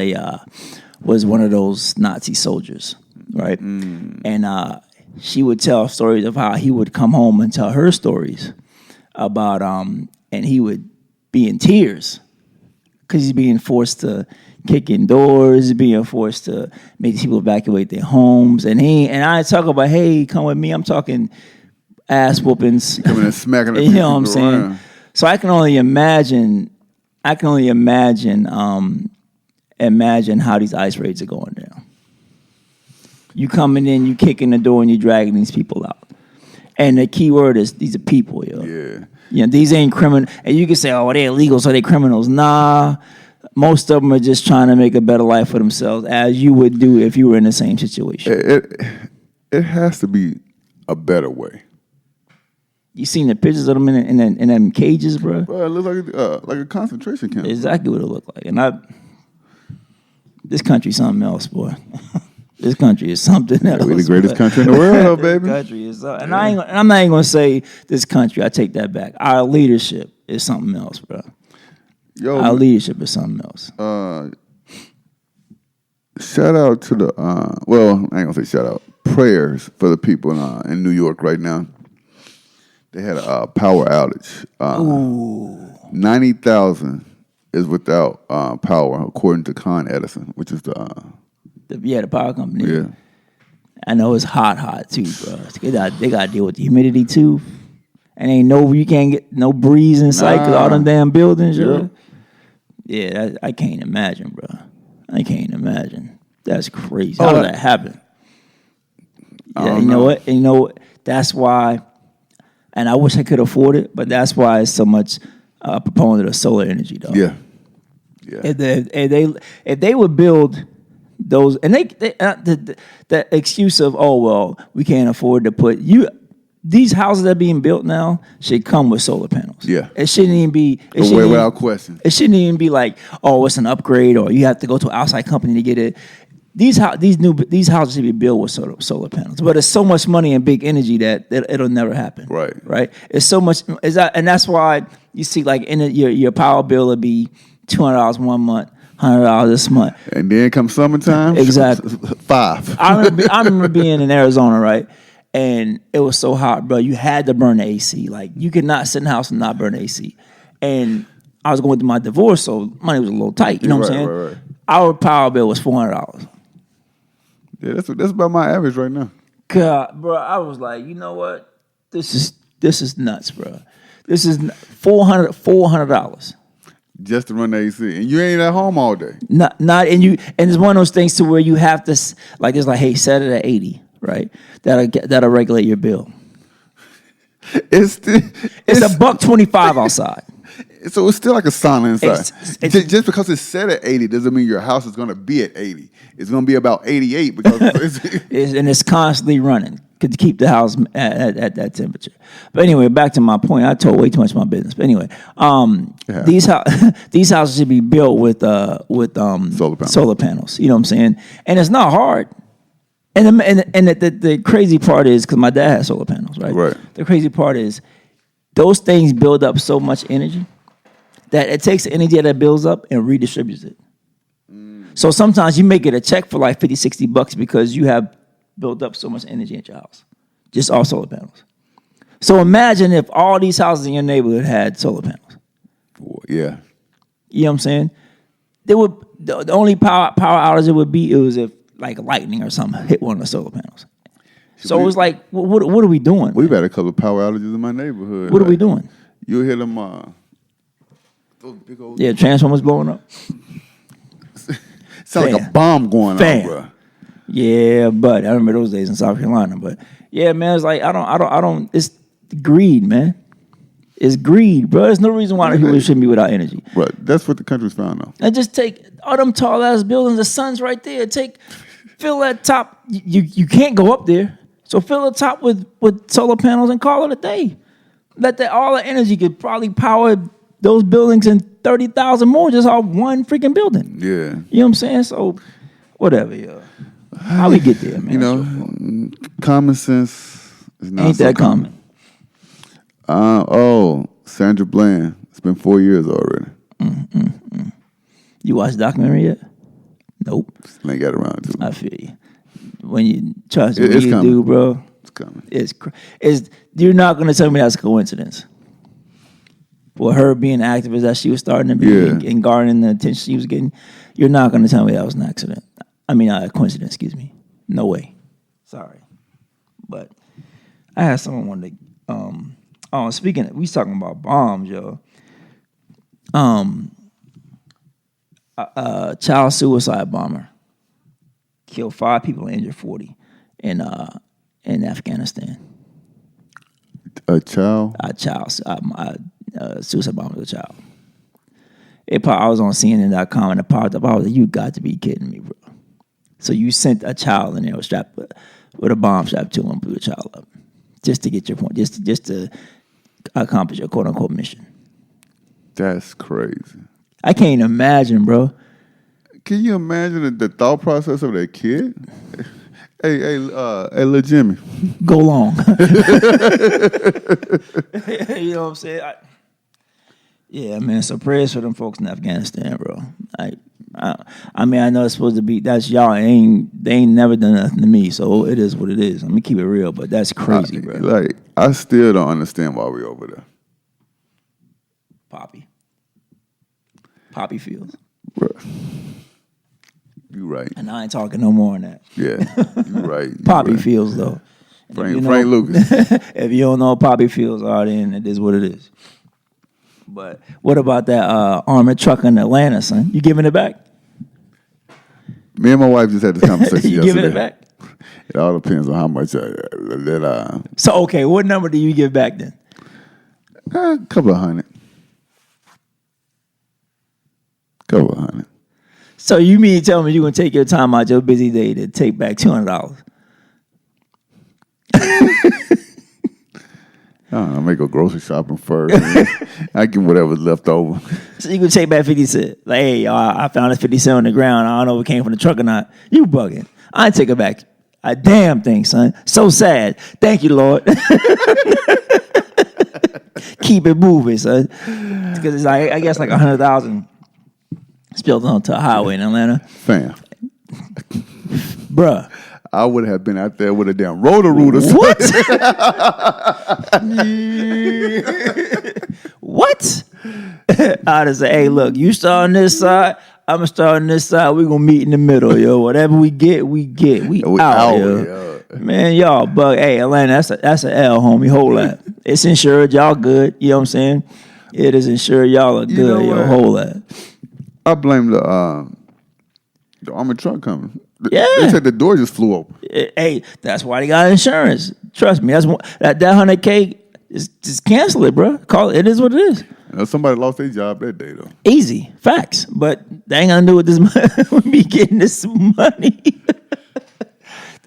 one of those Nazi soldiers, right? And she would tell stories of how he would come home and tell her stories about and he would be in tears because he's being forced to kick in doors, being forced to make people evacuate their homes, and I talk about, hey, come with me. I'm talking ass whoopings, Coming and smacking. you know what I'm saying? So I can only imagine. Imagine how these ice raids are going down. You coming in, you kicking the door, and you dragging these people out. And the key word is these are people, yo. Yeah. You know, these ain't criminal. And you can say, oh, they're illegal, so they're criminals. Nah, most of them are just trying to make a better life for themselves, as you would do if you were in the same situation. It has to be a better way. You seen the pictures of them in them cages, bro? Bro, it looks like a concentration camp. Exactly what it looked like. And this country's something else, boy. This country is something else. We're the greatest country in the world, baby. This country is, and I'm not even gonna say this country. I take that back. Our leadership is something else, bro. Yo, Our leadership is something else. shout out to the well, I ain't gonna say shout out. Prayers for the people in New York right now. They had a power outage. 90,000 is without power, according to Con Edison, which is the power company. yeah. I know it's hot too, bro. They got to deal with the humidity too, and you can't get no breeze inside because all them damn buildings. Yeah. Yeah, I can't imagine, bro. I can't imagine. That's crazy. How did that happen? Yeah, you know what? And you know what? That's why. And I wish I could afford it, but that's why it's so much proponent of solar energy, though. Yeah. If they would build those, and the excuse of, oh well, we can't afford to put these houses that are being built now should come with solar panels. Yeah. It shouldn't even be. Without question. It shouldn't even be like, oh, it's an upgrade, or you have to go to an outside company to get it. These houses should be built with solar panels, but it's so much money and big energy that it'll never happen. Right. It's so much, and that's why you see like your power bill will be $200 one month, $100 this month, and then come summertime, exactly $5. I remember being in Arizona, right, and it was so hot, bro. You had to burn the AC. Like you could not sit in the house and not burn the AC. And I was going through my divorce, so money was a little tight. You know what I'm saying? Right. Our power bill was $400. Yeah, that's about my average right now. God, bro, I was like, you know what? This is nuts, bro. This is $400 just to run the AC, and you ain't at home all day. Not and it's one of those things to where you have to it's like, hey, set it at 80, right? That'll regulate your bill. It's $1.25 outside. So it's still like a sauna inside. Just because it's set at 80 doesn't mean your house is going to be at 80. It's going to be about 88 because it's constantly running to keep the house at that temperature. But anyway, back to my point. I told way too much of my business. But anyway, these houses should be built with solar panels. You know what I'm saying? And it's not hard. And the crazy part is, because my dad has solar panels, right? Right. The crazy part is those things build up so much energy that it takes the energy that builds up and redistributes it. So sometimes you may get a check for like $50-$60 because you have built up so much energy at your house, just off solar panels. So imagine if all these houses in your neighborhood had solar panels. Yeah. You know what I'm saying? The only power outage it was if like lightning or something hit one of the solar panels. So it was like, what are we doing? We've had a couple of power outages in my neighborhood. What are we doing? You hear them, those big old... Yeah, transformers blowing up. Sound like a bomb going on, bro. Yeah, but I remember those days in South Carolina. But yeah, man, it's like I don't. It's greed, man. It's greed, bro. There's no reason why people shouldn't be without energy. Right, that's what the country's found now. And just take all them tall ass buildings. The sun's right there. Fill that top. You can't go up there, so fill the top with solar panels and call it a day. Let all the energy could probably power those buildings and 30,000 more just off one freaking building. Yeah, you know what I'm saying? So whatever, yo. How we get there, man? You know, common sense is not ain't so that common. Sandra Bland. It's been 4 years already. You watch the documentary yet? Nope. Still ain't got around to it. I feel you. When you trust It's what you coming. do, bro, It's coming. it's you're not gonna tell me that's a coincidence. For her being an activist that she was starting to be and garnering the attention she was getting, you're not gonna tell me that was an accident. I mean, a coincidence. Excuse me. No way. Sorry, but I had someone wanted to. Speaking, we talking about bombs, yo. Child suicide bomber killed 5 people and injured 40 in Afghanistan. A child? Suicide bomber was a child. I was on CNN.com and it popped up. I was like, you got to be kidding me, bro. So you sent a child in there strapped with a bomb strapped to him, blew a child up, just to get your point, just to accomplish your quote unquote mission. That's crazy. I can't imagine, bro. Can you imagine the thought process of that kid? Hey, little Jimmy. Go long. You know what I'm saying? Yeah, man. So prayers for them folks in Afghanistan, bro. I mean, I know it's supposed to be that's y'all. They ain't never done nothing to me, so it is what it is. Let me keep it real, but that's crazy, bro. Like, I still don't understand why we over there. Poppy Fields. Bro. You right. And I ain't talking no more on that. Yeah, you right. Poppy Fields, though. Frank Lucas. If you don't know what Poppy Fields are, then it is what it is. But what about that armored truck in Atlanta, son? You giving it back? Me and my wife just had this conversation You yesterday. giving it back? It all depends on how much that So, okay, what number do you give back then? a couple of hundred. So you mean tell me you're going to take your time out your busy day to take back $200? I don't know, I may go grocery shopping first. I get whatever's left over. So you can take back 50 cents. Like, hey, y'all, I found this 50 cents on the ground. I don't know if it came from the truck or not. You bugging. I ain't take it back a damn thing, son. So sad. Thank you, Lord. Keep it moving, son. Because it's like, I guess like 100,000 spilled onto a highway in Atlanta. Fam. Bruh. I would have been out there with a damn Roto-Rooter. What? What? I'd have said, hey, look, you start on this side, I'm going to start on this side. We're going to meet in the middle, yo. Whatever we get, we get. We out, yo. Man, y'all bug. Hey, Atlanta, that's an L, homie. Hold that. It's insured. Y'all good. You know what I'm saying? It is insured. Y'all are good, yo. Hold that. I blame the armored truck coming. Yeah. They said the door just flew open. Hey, that's why they got insurance. Trust me. That's that $100K. Just cancel it, bro. Call it. It is what it is. Somebody lost their job that day, though. Easy facts, but they ain't gonna do with this with me getting this money.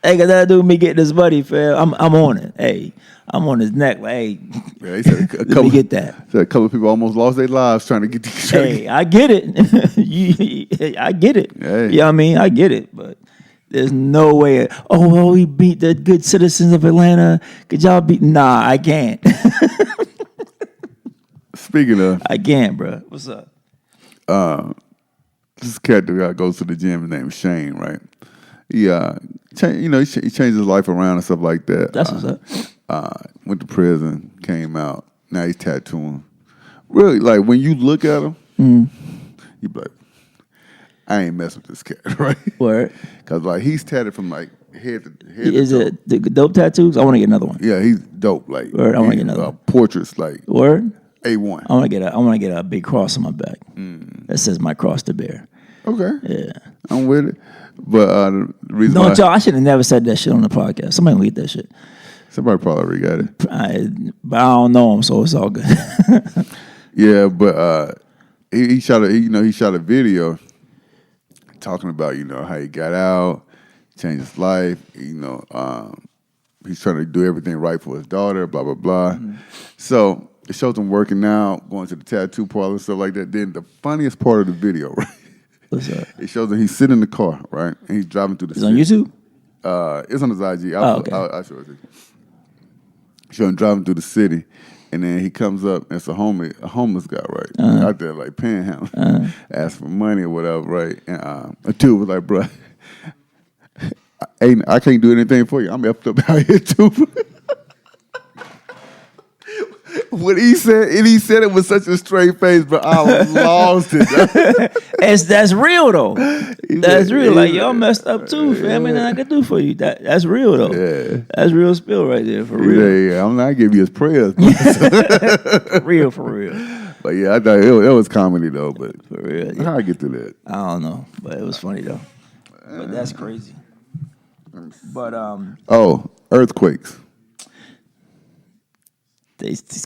They ain't got nothing to do with me getting this money, fam. I'm on it. Hey, I'm on his neck. Like, hey, Yeah, he said let me get that. Said a couple of people almost lost their lives trying to get these. Hey, I get it. I get it. Hey. Yeah, I mean, I get it, but there's no way. Oh, well, we beat the good citizens of Atlanta. Could y'all beat? Nah, I can't. Speaking of, I can't, bro. What's up? this cat that goes to the gym, his name is Shane, right? He he changed his life around and stuff like that. That's what's up. Went to prison, came out. Now he's tattooing. Really, like when you look at him, you be like, I ain't messing with this cat, right? Word. Because like he's tatted from like head to Is toe. it the dope tattoos? I want to get another one. Yeah, he's dope. Like Word, I wanna he- get another one. portraits, like Word. A1. I want to get a big cross on my back that says "My Cross to Bear." Okay, Yeah. I'm with it. But the reason No, why y'all, I should have never said that shit on the podcast. Somebody will get that shit. somebody probably already got it. But I don't know him, so it's all good. Yeah, but he shot a video talking about how he got out, changed his life. He's trying to do everything right for his daughter. Blah blah blah. Mm-hmm. So it shows him working out, going to the tattoo parlor and stuff like that. Then the funniest part of the video, right? What's up? It shows him he's sitting in the car, right, and he's driving through the It's on city. YouTube? It's on his IG. Okay. I'll show it to you. Show him driving through the city, and then he comes up, and it's a homeless guy, right? Out there, like, panhandling, ask for money or whatever, right? And a dude was like, bro, I can't do anything for you. I'm effed up out here, too. What he said, and he said it with such a straight face, but I lost it. That's real though. That's real. Like y'all said- messed up too, fam. Ain't nothing I can do for you. That's real though. Yeah. That's real spill right there for real. Yeah, I'm not giving you his prayers. For real. But yeah, I thought it was comedy though. But For real. Yeah. how I get to that? I don't know, but it was funny though. But that's crazy. But Oh, earthquakes.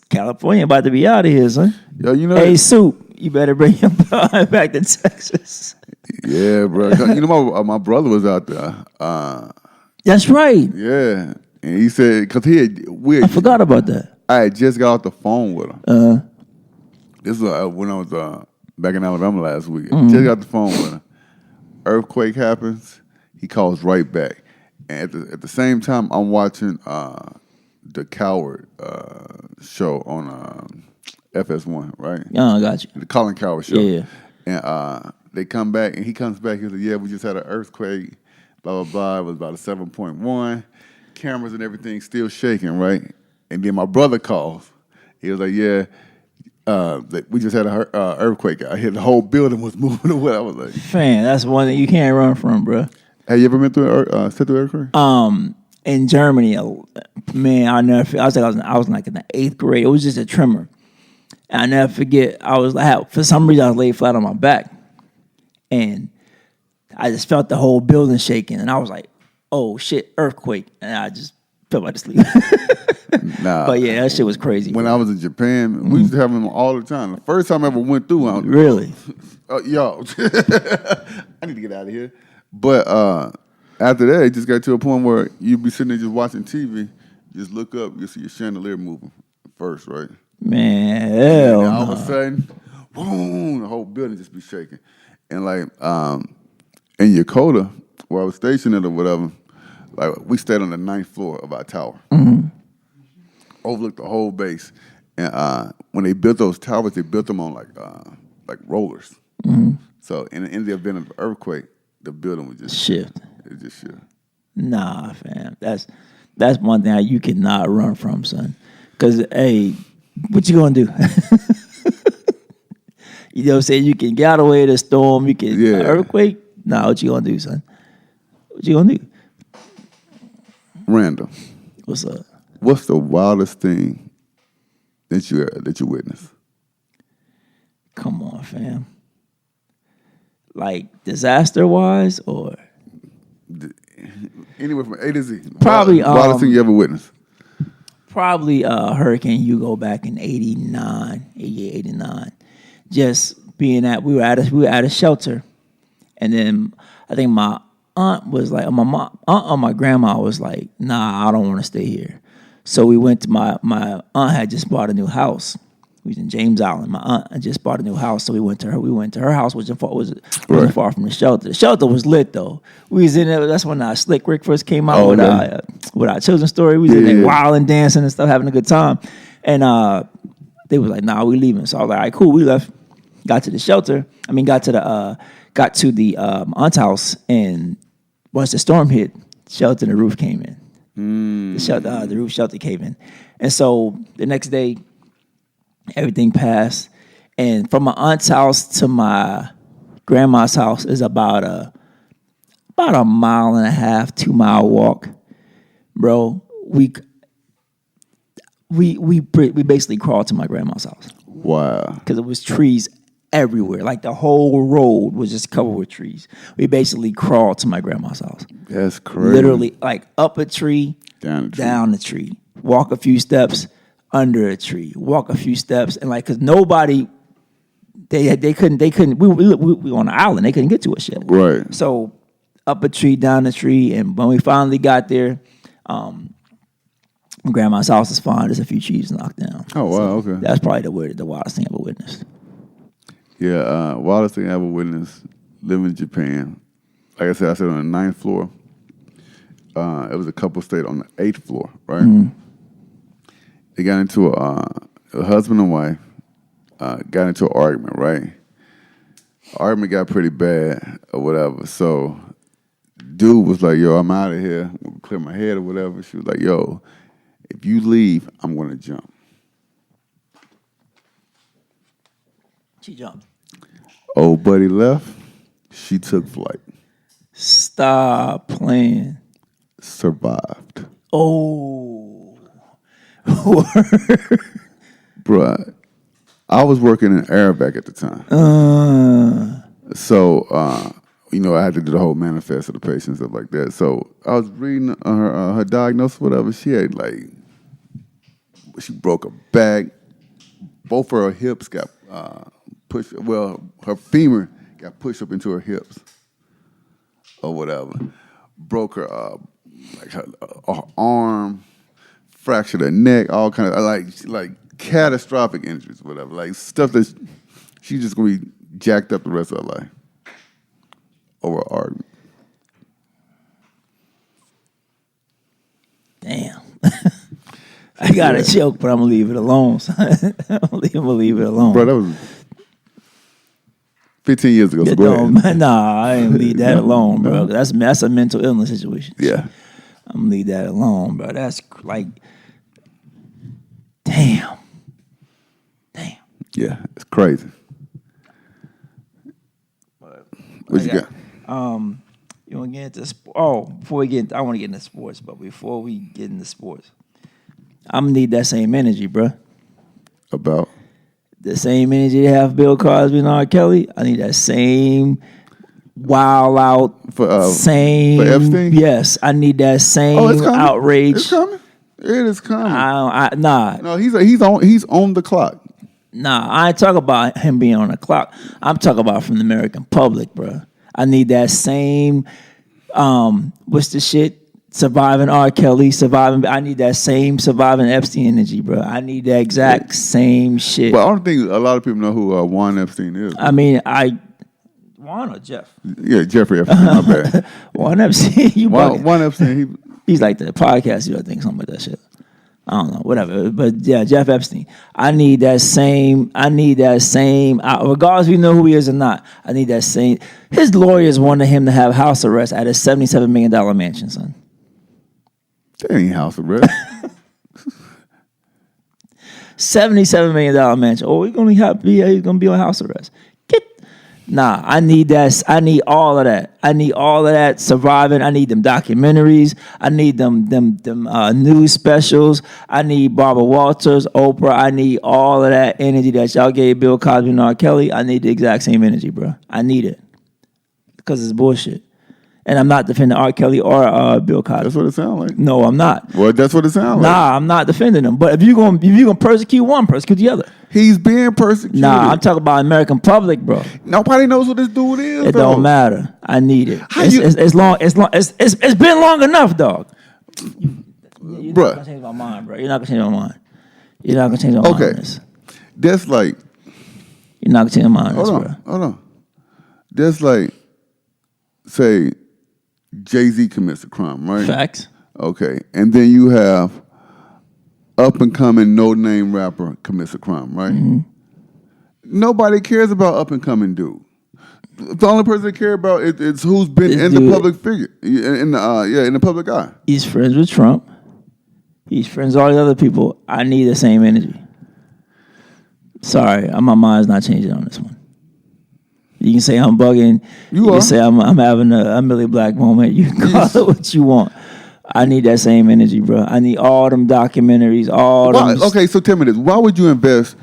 California about to be out of here, son. Yo, you know. Hey, Soup, you better bring your behind back to Texas. Yeah, bro. You know, my brother was out there. That's right. Yeah, and he said because I forgot about that. I had just got off the phone with him. This was when I was back in Alabama last week. Just got the phone with him. Earthquake happens. He calls right back, and at the same time, I'm watching the Coward show on FS1, right? Oh, I got you. The Colin Coward show. Yeah. And they come back, and he comes back. He said, "Yeah, we just had an earthquake. Blah blah blah. It was about a 7.1. Cameras and everything still shaking, right?" And then my brother calls. He was like, "Yeah, we just had an earthquake. I hear the whole building was moving away." I was like, Fan, that's one thing you can't run from, bro. "Have you ever been through an earthquake?" In Germany, man, I never. I was like in the 8th grade. It was just a tremor. And I never forget. I was like, for some reason, I was laid flat on my back, and I just felt the whole building shaking, and I was like, "Oh shit, earthquake!" And I just fell back to sleep. Nah. But yeah, that shit was crazy. When bro. I was in Japan, we used to have them all the time. The first time I ever went through, I was, Really? yo, I need to get out of here. But after that, it just got to a point where you'd be sitting there just watching TV, just look up, you see your chandelier moving first, right? Man, And hell all of no. a sudden, boom, the whole building just be shaking. And like in Yokota, where I was stationed at or whatever, like we stayed on the 9th floor of our tower. Overlooked the whole base. And when they built those towers, they built them on like rollers. So in the event of an earthquake, the building would just Shift. it just shift. Nah, fam. That's one thing you cannot run from, son. Cause hey, what you gonna do? You know what I'm saying? You can get out of the way of the storm, you can Yeah. earthquake. Nah, what you gonna do, son? What you gonna do? Randall, What's up? what's the wildest thing that you witnessed? Come on, fam. Like disaster wise or Anywhere from A to Z. Probably, wildest thing you ever witnessed. probably Hurricane Hugo back in 88, 89. Just being we were at a shelter, and then I think my aunt was like, my grandma was like, "Nah, I don't want to stay here." So we went to my aunt had just bought a new house. We was in James Island. My aunt had just bought a new house, so we went to her house, which wasn't far from the shelter. The shelter was lit though. We was in there. That's when Slick Rick first came out with our children's story. We was in there wild and dancing and stuff, having a good time. And they was like, "Nah, we leaving." So I was like, "All right, cool." We left. Got to the shelter. Got to the aunt's house, and once the storm hit, shelter and the roof came in. The roof shelter came in, and so the next day, everything passed. And from my aunt's house to my grandma's house is about about a 1.5 2-mile walk, bro. We basically crawled to my grandma's house Wow. because it was trees everywhere. Like the whole road was just covered with trees. We basically crawled to my grandma's house. That's crazy. Literally, like up a tree, Down the tree. walk a few steps, under a tree, walk a few steps, and like, cause nobody, they couldn't. We were on an island. They couldn't get to us yet. Right. So up a tree, down the tree, and when we finally got there, grandma's house is fine. There's a few trees knocked down. Oh, wow, okay. That's probably the wildest thing I ever witnessed. Yeah, wildest thing I ever witnessed, living in Japan. Like I said on the 9th floor. It was a couple stayed on the 8th floor, right? Mm-hmm. They got into a husband and wife, got into an argument, right? Argument got pretty bad or whatever. So dude was like, yo, I'm out of here. Clear my head or whatever. She was like, yo, if you leave, I'm going to jump. She jumped. Old buddy left. She took flight. Stop playing. Survived. Oh. Bruh, I was working in Arabic at the time. So, I had to do the whole manifest of the patient, stuff like that. So I was reading her diagnosis, whatever. She had she broke her back. Both of her hips got pushed. Well, her femur got pushed up into her hips, or whatever. Broke her her arm, fractured her neck, all kind of like catastrophic injuries, whatever. Like stuff that she's just gonna be jacked up the rest of her life over an argument. Damn. I got a joke, but I'm gonna leave it alone. I'm gonna leave it alone. Bro, that was 15 years ago. So go ahead. Nah, I ain't leave that alone, bro. That's a mental illness situation. Yeah. I'm gonna leave that alone, bro. That's like, damn. Yeah, it's crazy. What you got? You want to get into sports? Oh, I want to get into sports, but before we get into sports, I'm gonna need that same energy, bro. About? The same energy they have Bill Cosby and R. Kelly. I need that same wild out, same. For Epstein? Yes, I need that same outrage. It's coming. It is coming. Nah. No, he's on the clock. Nah, I ain't talking about him being on the clock. I'm talking about from the American public, bro. I need that same, what's the shit? Surviving R. Kelly, I need that same surviving Epstein energy, bro. I need that exact same shit. But I don't think a lot of people know who Juan Epstein is. I mean, Juan or Jeff? Yeah, Jeffrey Epstein, my bad. Juan Epstein, Juan Epstein, he's like the podcast, I think, something like that shit. I don't know, whatever. But yeah, Jeff Epstein. I need that same, regardless if you know who he is or not, I need that same. His lawyers wanted him to have house arrest at his $77 million mansion, son. That ain't house arrest. $77 million mansion. Oh, he's gonna be on house arrest. Nah, I need that. I need all of that. I need all of that surviving. I need them documentaries. I need them news specials. I need Barbara Walters, Oprah. I need all of that energy that y'all gave Bill Cosby and R. Kelly. I need the exact same energy, bro. I need it because it's bullshit. And I'm not defending R. Kelly or Bill Cosby. That's what it sounds like. No, I'm not. Well, that's what it sounds like. Nah, I'm not defending them. But if you're gonna persecute one, persecute the other. He's being persecuted. Nah, I'm talking about American public, bro. Nobody knows who this dude is. It don't matter. I need it. It's been long enough, dog. You're not gonna change my mind, bro. You're not gonna change my mind. You're not gonna change my mind. Okay, that's like. You're not gonna change my mind, bro. Hold on. That's like, say, Jay-Z commits a crime, right? Facts. Okay, and then you have up-and-coming, no-name rapper commits a crime, right? Mm-hmm. Nobody cares about up-and-coming dude. The only person they care about is who's been in the public figure, in the public eye. He's friends with Trump. He's friends with all the other people. I need the same energy. Sorry, my mind's not changing on this one. You can say I'm bugging. You can are. say I'm having a Millie Black moment. You can call it what you want. I need that same energy, bro. I need all them documentaries, all Why, them. okay, so tell me this. Why would you invest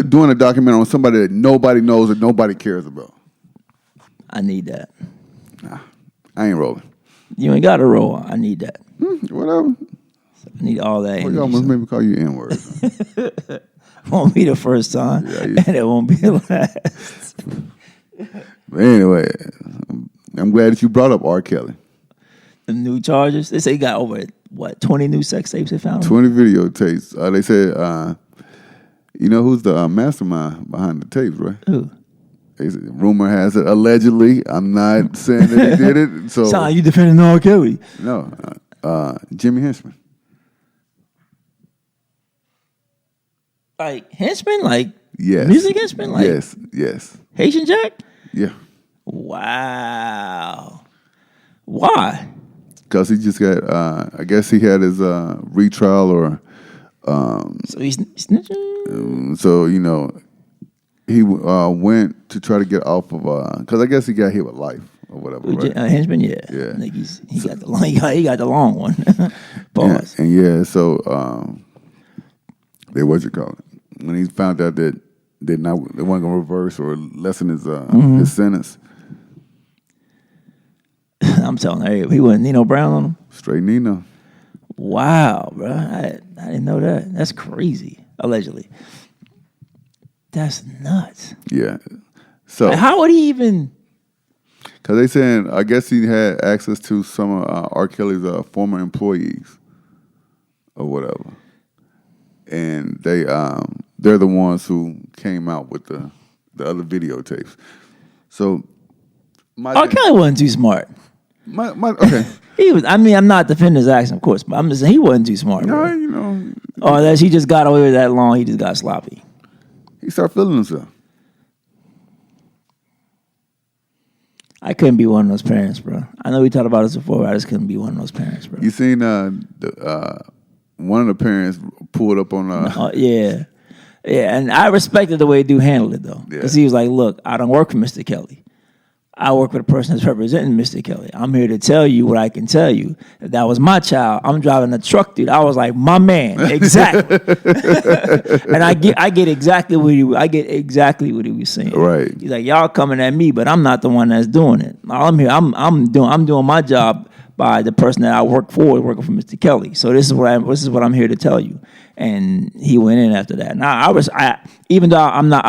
doing a documentary on somebody that nobody knows or nobody cares about? I need that. I ain't rolling. You ain't got to roll. I need that. Whatever. I need all that Well, energy. you almost made me call you N-word. Won't be the first time, Yeah, and it won't be the last. But anyway, I'm glad that you brought up R. Kelly. The new charges. They say he got over 20 new sex tapes they found. 20 videotapes. They said, you know who's the mastermind behind the tapes, right? Who? Rumor has it, allegedly. I'm not saying that he did it. So Son, you defending R. Kelly? no, Jimmy Henchman. Like henchman? Like Yes. music henchman? Like yes, Haitian Jack? yeah. Wow. Why? Because he just got, I guess he had his retrial, or So he's snitching? so you know, he went to try to get off of, because I guess he got hit with life or whatever. Right? Henchman, yeah. Yeah. Like he got the long. He got the long one. Pause. And yeah, so they what you call it? When he found out that they weren't gonna reverse or lessen his sentence, I'm telling you, he wasn't Nino Brown on him. straight Nino. Wow, bro. I didn't know that. That's crazy. Allegedly. That's nuts. Yeah. So Like, how would he even? because they saying, I guess he had access to some of R. Kelly's former employees or whatever, and they're the ones who came out with the other videotapes. So R. Kelly wasn't too smart. my okay. He was. I mean, I'm not defending his action, of course, but I'm just saying he wasn't too smart. No, Bro. you know, Or that he just got away with that long. He just got sloppy. he started feeling himself. I couldn't be one of those parents, bro. I know we talked about this before, but I just couldn't be one of those parents, bro. You seen one of the parents pulled up on Yeah. Yeah, and I respected the way dude handled it, though. Because Yeah. he was like, look, I don't work for Mr. Kelly. I work with a person that's representing Mr. Kelly. I'm here to tell you what I can tell you. If that was my child, I'm driving a truck, dude. I was like, my man, exactly. And I get exactly what he was saying. Right. He's like, y'all coming at me, but I'm not the one that's doing it. I'm here. I'm doing my job by the person that I work for, working for Mr. Kelly. So this is what I'm here to tell you. And he went in after that. Now even though I'm not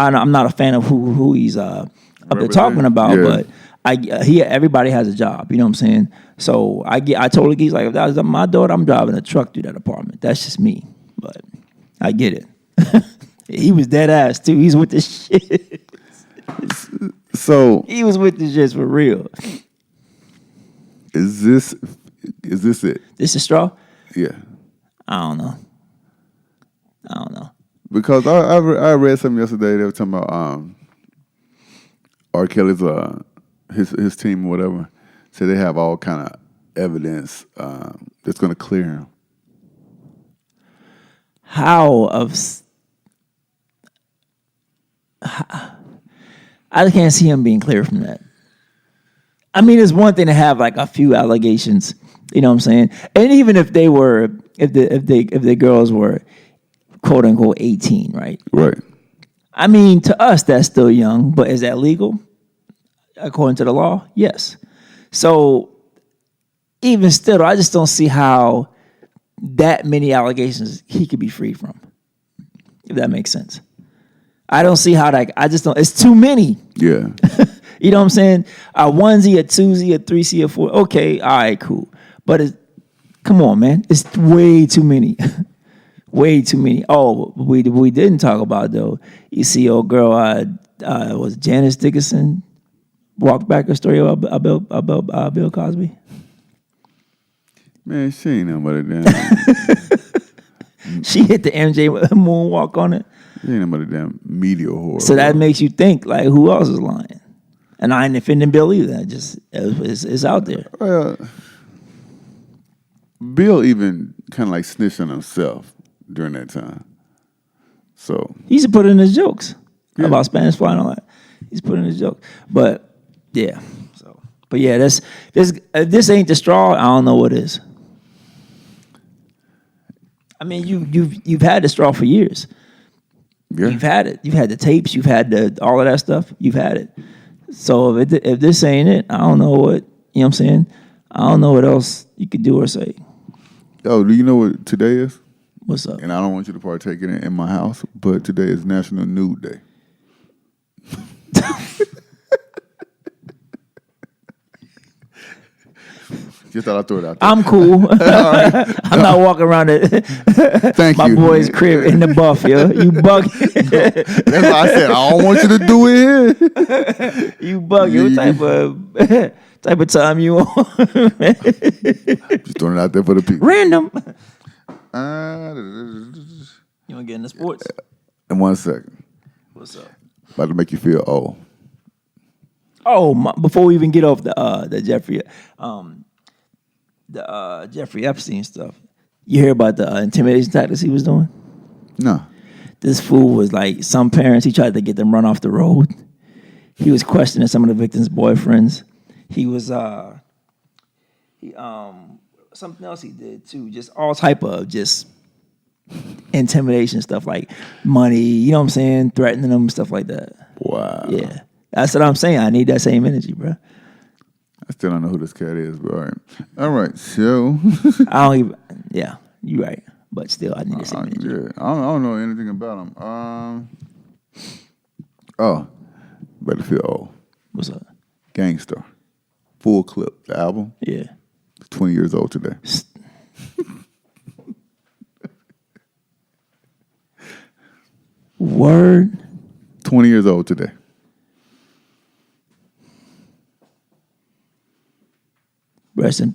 a fan of who he's up there talking about, Yeah. but everybody has a job. You know what I'm saying? So I totally get like, if that was my daughter, I'm driving a truck through that apartment. That's just me. But I get it. He was dead ass too. He's with this shit. So He was with this shit for real. is this it? This is straw? Yeah. I don't know. Because I read something yesterday. They were talking about R. Kelly's his team or whatever. So they have all kind of evidence that's going to clear him. I can't see him being clear from that. I mean, it's one thing to have like a few allegations, you know what I'm saying? And even if they were, if the girls were quote unquote 18, right? Right. I mean, to us, that's still young, but is that legal? According to the law, yes. So even still, I just don't see how that many allegations he could be free from, if that makes sense. I don't see how that, I just don't, it's too many. Yeah. You know what I'm saying? A onesie, a twosie, a threesie, a four. Okay, all right, cool. But come on, man. It's way too many. Way too many. Oh, we didn't talk about, though. You see old girl, was Janice Dickinson, walked back her story about Bill Cosby? Man, she ain't nothing but a damn. She hit the MJ moonwalk on it. She ain't nothing but a damn media whore. So that makes you think, like, who else is lying? And I ain't defending Bill either. It's out there. Well, Bill even kind of like snitched on himself during that time. So He used to put it in his jokes about Spanish fly and all that. He's putting his joke. But yeah. So, but yeah, this if this ain't the straw, I don't know what is. I mean, you've had the straw for years. Yeah. You've had it. You've had the tapes. You've had all of that stuff. You've had it. So if this ain't it, I don't know what, you know what I'm saying? I don't know what else you could do or say. Oh, do you know what today is? What's up? And I don't want you to partake in it in my house, but today is National Nude Day. Just thought I'd throw it out there. I'm cool. I'm not walking around it. Thank My you. boy's crib in the buff, yo. You bug. That's why I said I don't want you to do it here. You bug. What type of time you on? Just throwing it out there for the people. Random. Uh, You want to get into sports? in 1 second. What's up? About to make you feel old. Oh, before we even get off the Jeffrey Epstein stuff, you hear about the intimidation tactics he was doing? No. This fool was like, some parents, he tried to get them run off the road. He was questioning some of the victims' boyfriends. He was something else he did too, just all type of just intimidation stuff, like money, you know what I'm saying, threatening them, stuff like that. Wow. Yeah, that's what I'm saying. I need that same energy, bro. I still don't know who this cat is, but all right. All right, so. I don't even. Yeah, you're right, but still, I need the same energy. Yeah, I don't know anything about him. Oh, better feel old. What's up? Gangstar. Full Clip, the album. Yeah. 20 years old today. Word. 20 years old today.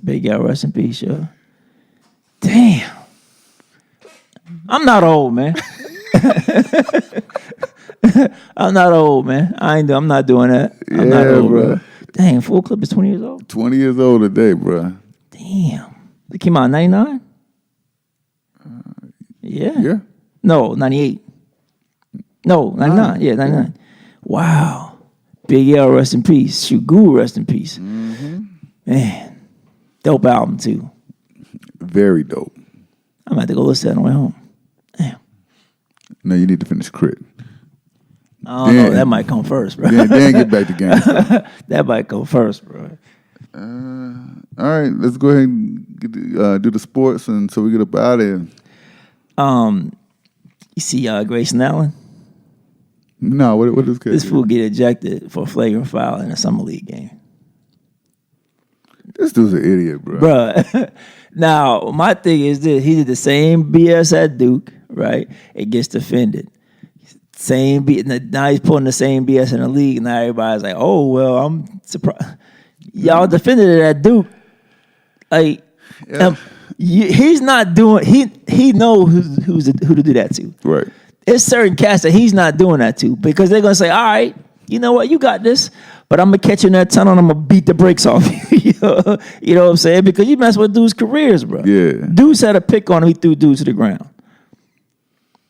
Big Al, rest in peace, yo. Damn. I'm not old, man. I'm not old, man. I'm not doing that. I'm not Yeah, old, bro. Dang, Full Clip is 20 years old. 20 years old today, bro. Damn. It came out in 99? Yeah. Yeah. No, 98. No, 99. Yeah, 99. Wow. Big L, rest in peace. Shugu, rest in peace. Mm-hmm. Man. Dope album, too. Very dope. I'm about to go listen to that on the way home. Damn. No, you need to finish Crit. I don't know. That might come first, bro. Then get back to Gangstar. That might come first, bro. All right, let's go ahead and do the sports, and so we get up out of here. You see Grayson Allen? No, what is This fool get ejected for flagrant foul in a summer league game. This dude's an idiot, bro. Bruh. Now, my thing is this. He did the same BS at Duke, right? It gets defended. Same now he's pulling the same BS in the league, and now everybody's like, oh, well, I'm surprised. Y'all defended it at Duke. Like, he's not doing, he knows who to do that to. Right. There's certain cats that he's not doing that to because they're going to say, all right, you know what, you got this, but I'm going to catch you in that tunnel and I'm going to beat the brakes off you. You know what I'm saying? Because you mess with dudes' careers, bro. Yeah. Dudes had a pick on him, he threw dudes to the ground.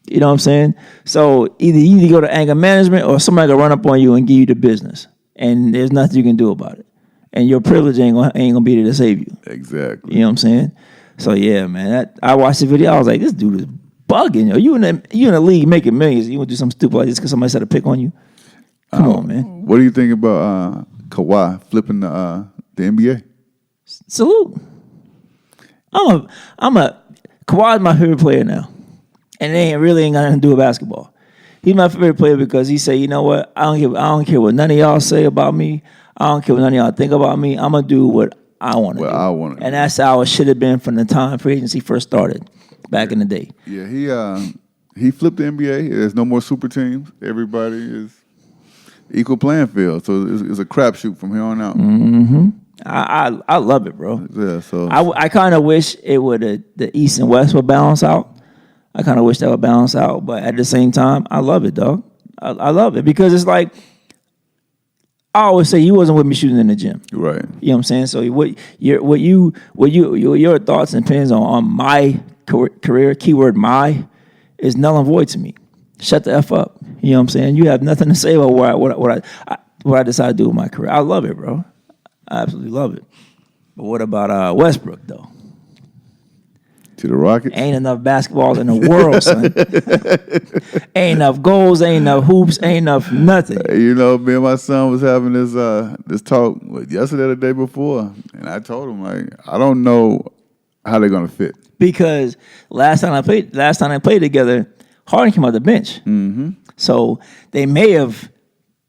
You know what I'm saying? So either you need to go to anger management or somebody going to run up on you and give you the business. And there's nothing you can do about it. And your privilege ain't gonna be there to save you. Exactly. You know what I'm saying? So yeah, man. I watched the video. I was like, this dude is bugging. Yo. You in the league making millions. You gonna do something stupid like this because somebody said a pick on you? Come on, man. What do you think about Kawhi flipping the NBA? Salute. Kawhi's my favorite player now, and it ain't got nothing to do with basketball. He's my favorite player because he said, you know what? I don't care what none of y'all say about me. I don't care what none of y'all think about me. I'm going to do what I want to do. I want to. And that's how it should have been from the time free agency first started back in the day. Yeah, he flipped the NBA. There's no more super teams. Everybody is equal playing field. So it's a crapshoot from here on out. Mm-hmm. I love it, bro. Yeah, so I kind of wish the East and West would balance out. I kind of wish that would balance out. But at the same time, I love it, dog. I love it because it's like, I always say you wasn't with me shooting in the gym. right. You know what I'm saying? So your thoughts and opinions on my career, keyword my, is null and void to me. Shut the F up. You know what I'm saying? You have nothing to say about what I decide to do with my career. I love it, bro. I absolutely love it. But what about Westbrook though? To the Rockets? Ain't enough basketballs in the world, son. Ain't enough goals, ain't enough hoops, ain't enough nothing. You know, me and my son was having this talk yesterday or the day before, and I told him, like, I don't know how they're gonna fit. Because last time they played together, Harden came off the bench. Mm-hmm. So they may have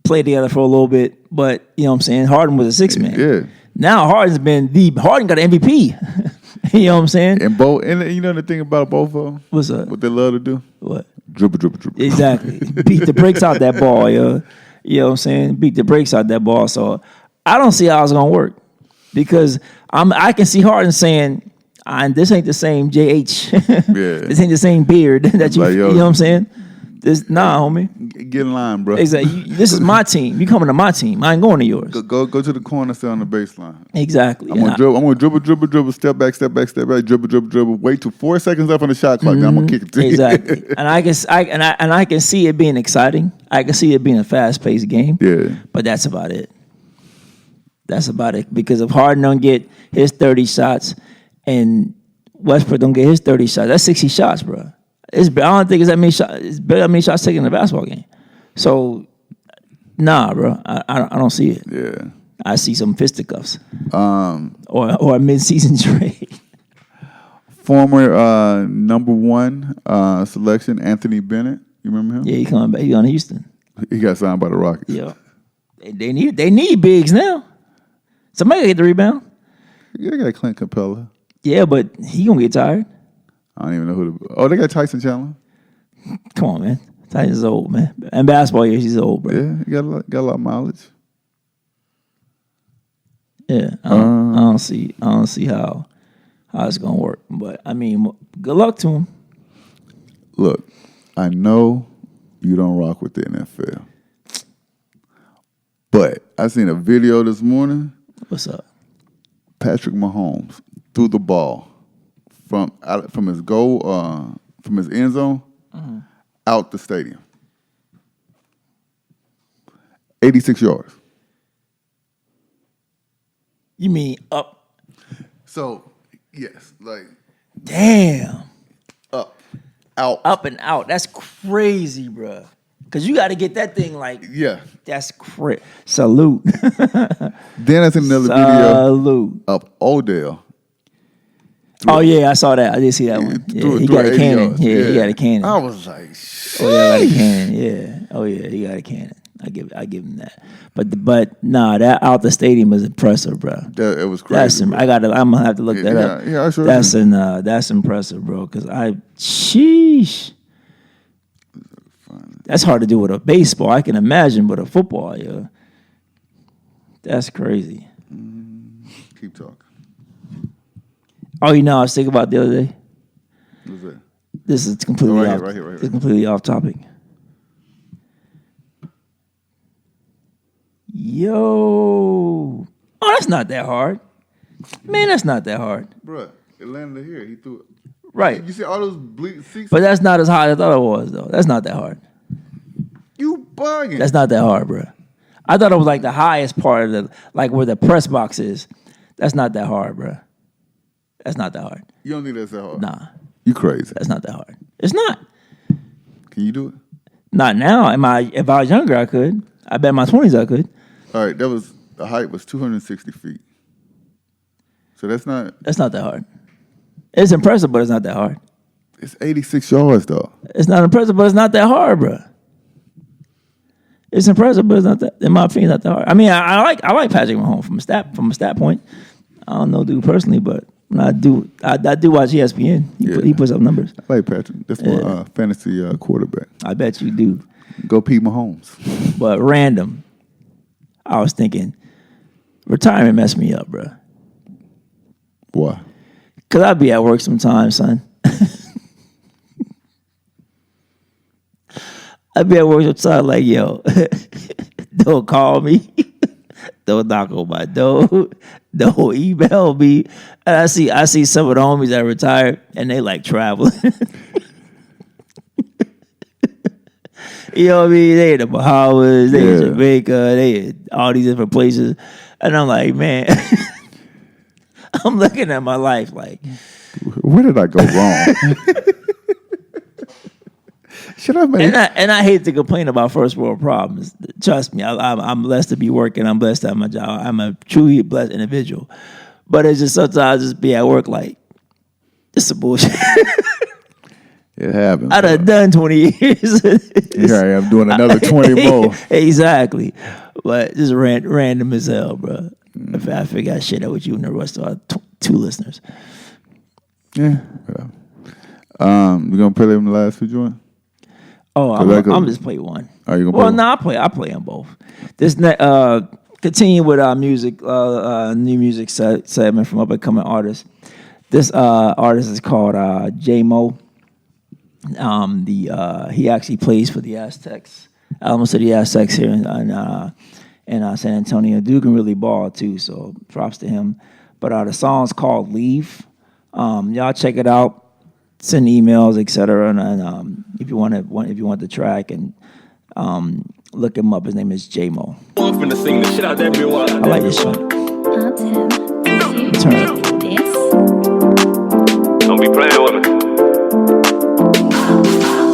played together for a little bit, but you know what I'm saying? Harden was a six man. Yeah. Now Harden got an MVP. You know what I'm saying? And you know the thing about both of them? What's up? What they love to do? What? Dribble. Exactly. Beat the brakes out that ball, yo. You know what I'm saying? Beat the brakes out that ball. So I don't see how it's gonna work. Because I can see Harden saying, this ain't the same JH. Yeah. This ain't the same beard that you Like, yo, you know what I'm saying? Homie. Get in line, bro. Exactly. This is my team. You coming to my team. I ain't going to yours. Go to the corner, stay on the baseline. Exactly. I'm gonna dribble, step back, dribble. Wait till 4 seconds left on the shot clock. Then I'm gonna kick it to you. Exactly. And I can see it being exciting. I can see it being a fast paced game. Yeah. But that's about it. That's about it. Because if Harden don't get his 30 shots and Westbrook don't get his 30 shots, that's 60 shots, bro. I don't think it's that many shots. It's better than many shots taken in a basketball game. So, nah, bro. I don't see it. Yeah. I see some fisticuffs. Or a mid-season trade. Former number one selection, Anthony Bennett. You remember him? Yeah, he coming back. He on Houston. He got signed by the Rockets. Yeah. They need bigs now. Somebody gotta get the rebound. Yeah, they got Clint Capella. Yeah, but he gonna get tired. I don't even know who they got Tyson Chandler. Come on, man. Tyson's old, man. And basketball years, he's old, bro. Yeah, he got a lot of mileage. Yeah, I don't see how it's gonna work. But I mean, good luck to him. Look, I know you don't rock with the NFL, but I seen a video this morning. What's up? Patrick Mahomes threw the ball from his goal, from his end zone, out the stadium. 86 yards. You mean up? So, yes, like Damn. out. Up and out. That's crazy, bro. Cause you got to get that thing like. Yeah. That's crazy. Salute. Then I seen another video Salute. of Odell. Oh yeah, I saw that. I did see that one. Yeah, he got a cannon. Yeah, he got a cannon. I was like, Oh yeah, got a cannon. Yeah. Oh yeah, he got a cannon. I give him that. But nah, that out the stadium is impressive, bro. it was crazy. I'm gonna have to look that up. Yeah, I sure that's impressive, bro. Cause sheesh. That's hard to do with a baseball. I can imagine, but a football, yeah. That's crazy. Keep talking. Oh, you know, I was thinking about the other day. What's that? This is completely Right here. It's completely off topic. Yo, oh, that's not that hard, man. That's not that hard, Bruh, it landed here. He threw it. right? You see all those seats? But that's not as hard as I thought it was, though. That's not that hard. You bugging. That's not that hard, bro. I thought it was like the highest part of the, like where the press box is. That's not that hard, bro. That's not that hard. You don't think that's that hard? Nah, You crazy. that's not that hard. It's not. Can you do it? Not now. If I was younger, I could. I bet in my 20s I could. All right, the height was 260 feet. So that's not that hard. It's impressive, but it's not that hard. it's 86 yards though. It's not impressive, but it's not that hard, bro. It's impressive, but it's not that. In my opinion, not that hard. I mean, I like Patrick Mahomes from a stat point. I don't know dude personally, but when I do watch ESPN. He puts up numbers. I like Patrick. That's my fantasy quarterback. I bet you do. Go Pete Mahomes. But random. I was thinking, retirement messed me up, bro. Why? Cause I'd be at work sometimes, son. I'd be at work sometimes like, yo, don't call me. Don't knock on my door. Don't email me. And I see some of the homies that retired and they like traveling. You know what I mean? They in the Bahamas, they in Yeah. Jamaica, they in all these different places. And I'm like, man, I'm looking at my life like, Where did I go wrong? Should I make? and I hate to complain about first world problems. Trust me, I'm blessed to be working. I'm blessed to have my job. I'm a truly blessed individual. But it's just sometimes I just be at work like, this is bullshit. It happens. I done 20 years. Here I am doing another 20 more. Exactly. But just random as hell, bro. I figure I share that with you and the rest of our two listeners. Yeah. You gonna play them the last two joints? Oh, I'm just play one. Are you gonna Well, play no, I play them both. This continue with our music, new music segment from up and coming artists. This artist is called J-Mo. He actually plays for the Aztecs, Alamo City Aztecs here in San Antonio. Dude can really ball too, so props to him. But the song's called "Leave." Y'all check it out. Send emails, etc. And if you want the track and look him up, his name is J-Mo. I'm finna sing the shit out that bitch. I like this song. Turn it up. Don't be playing with me.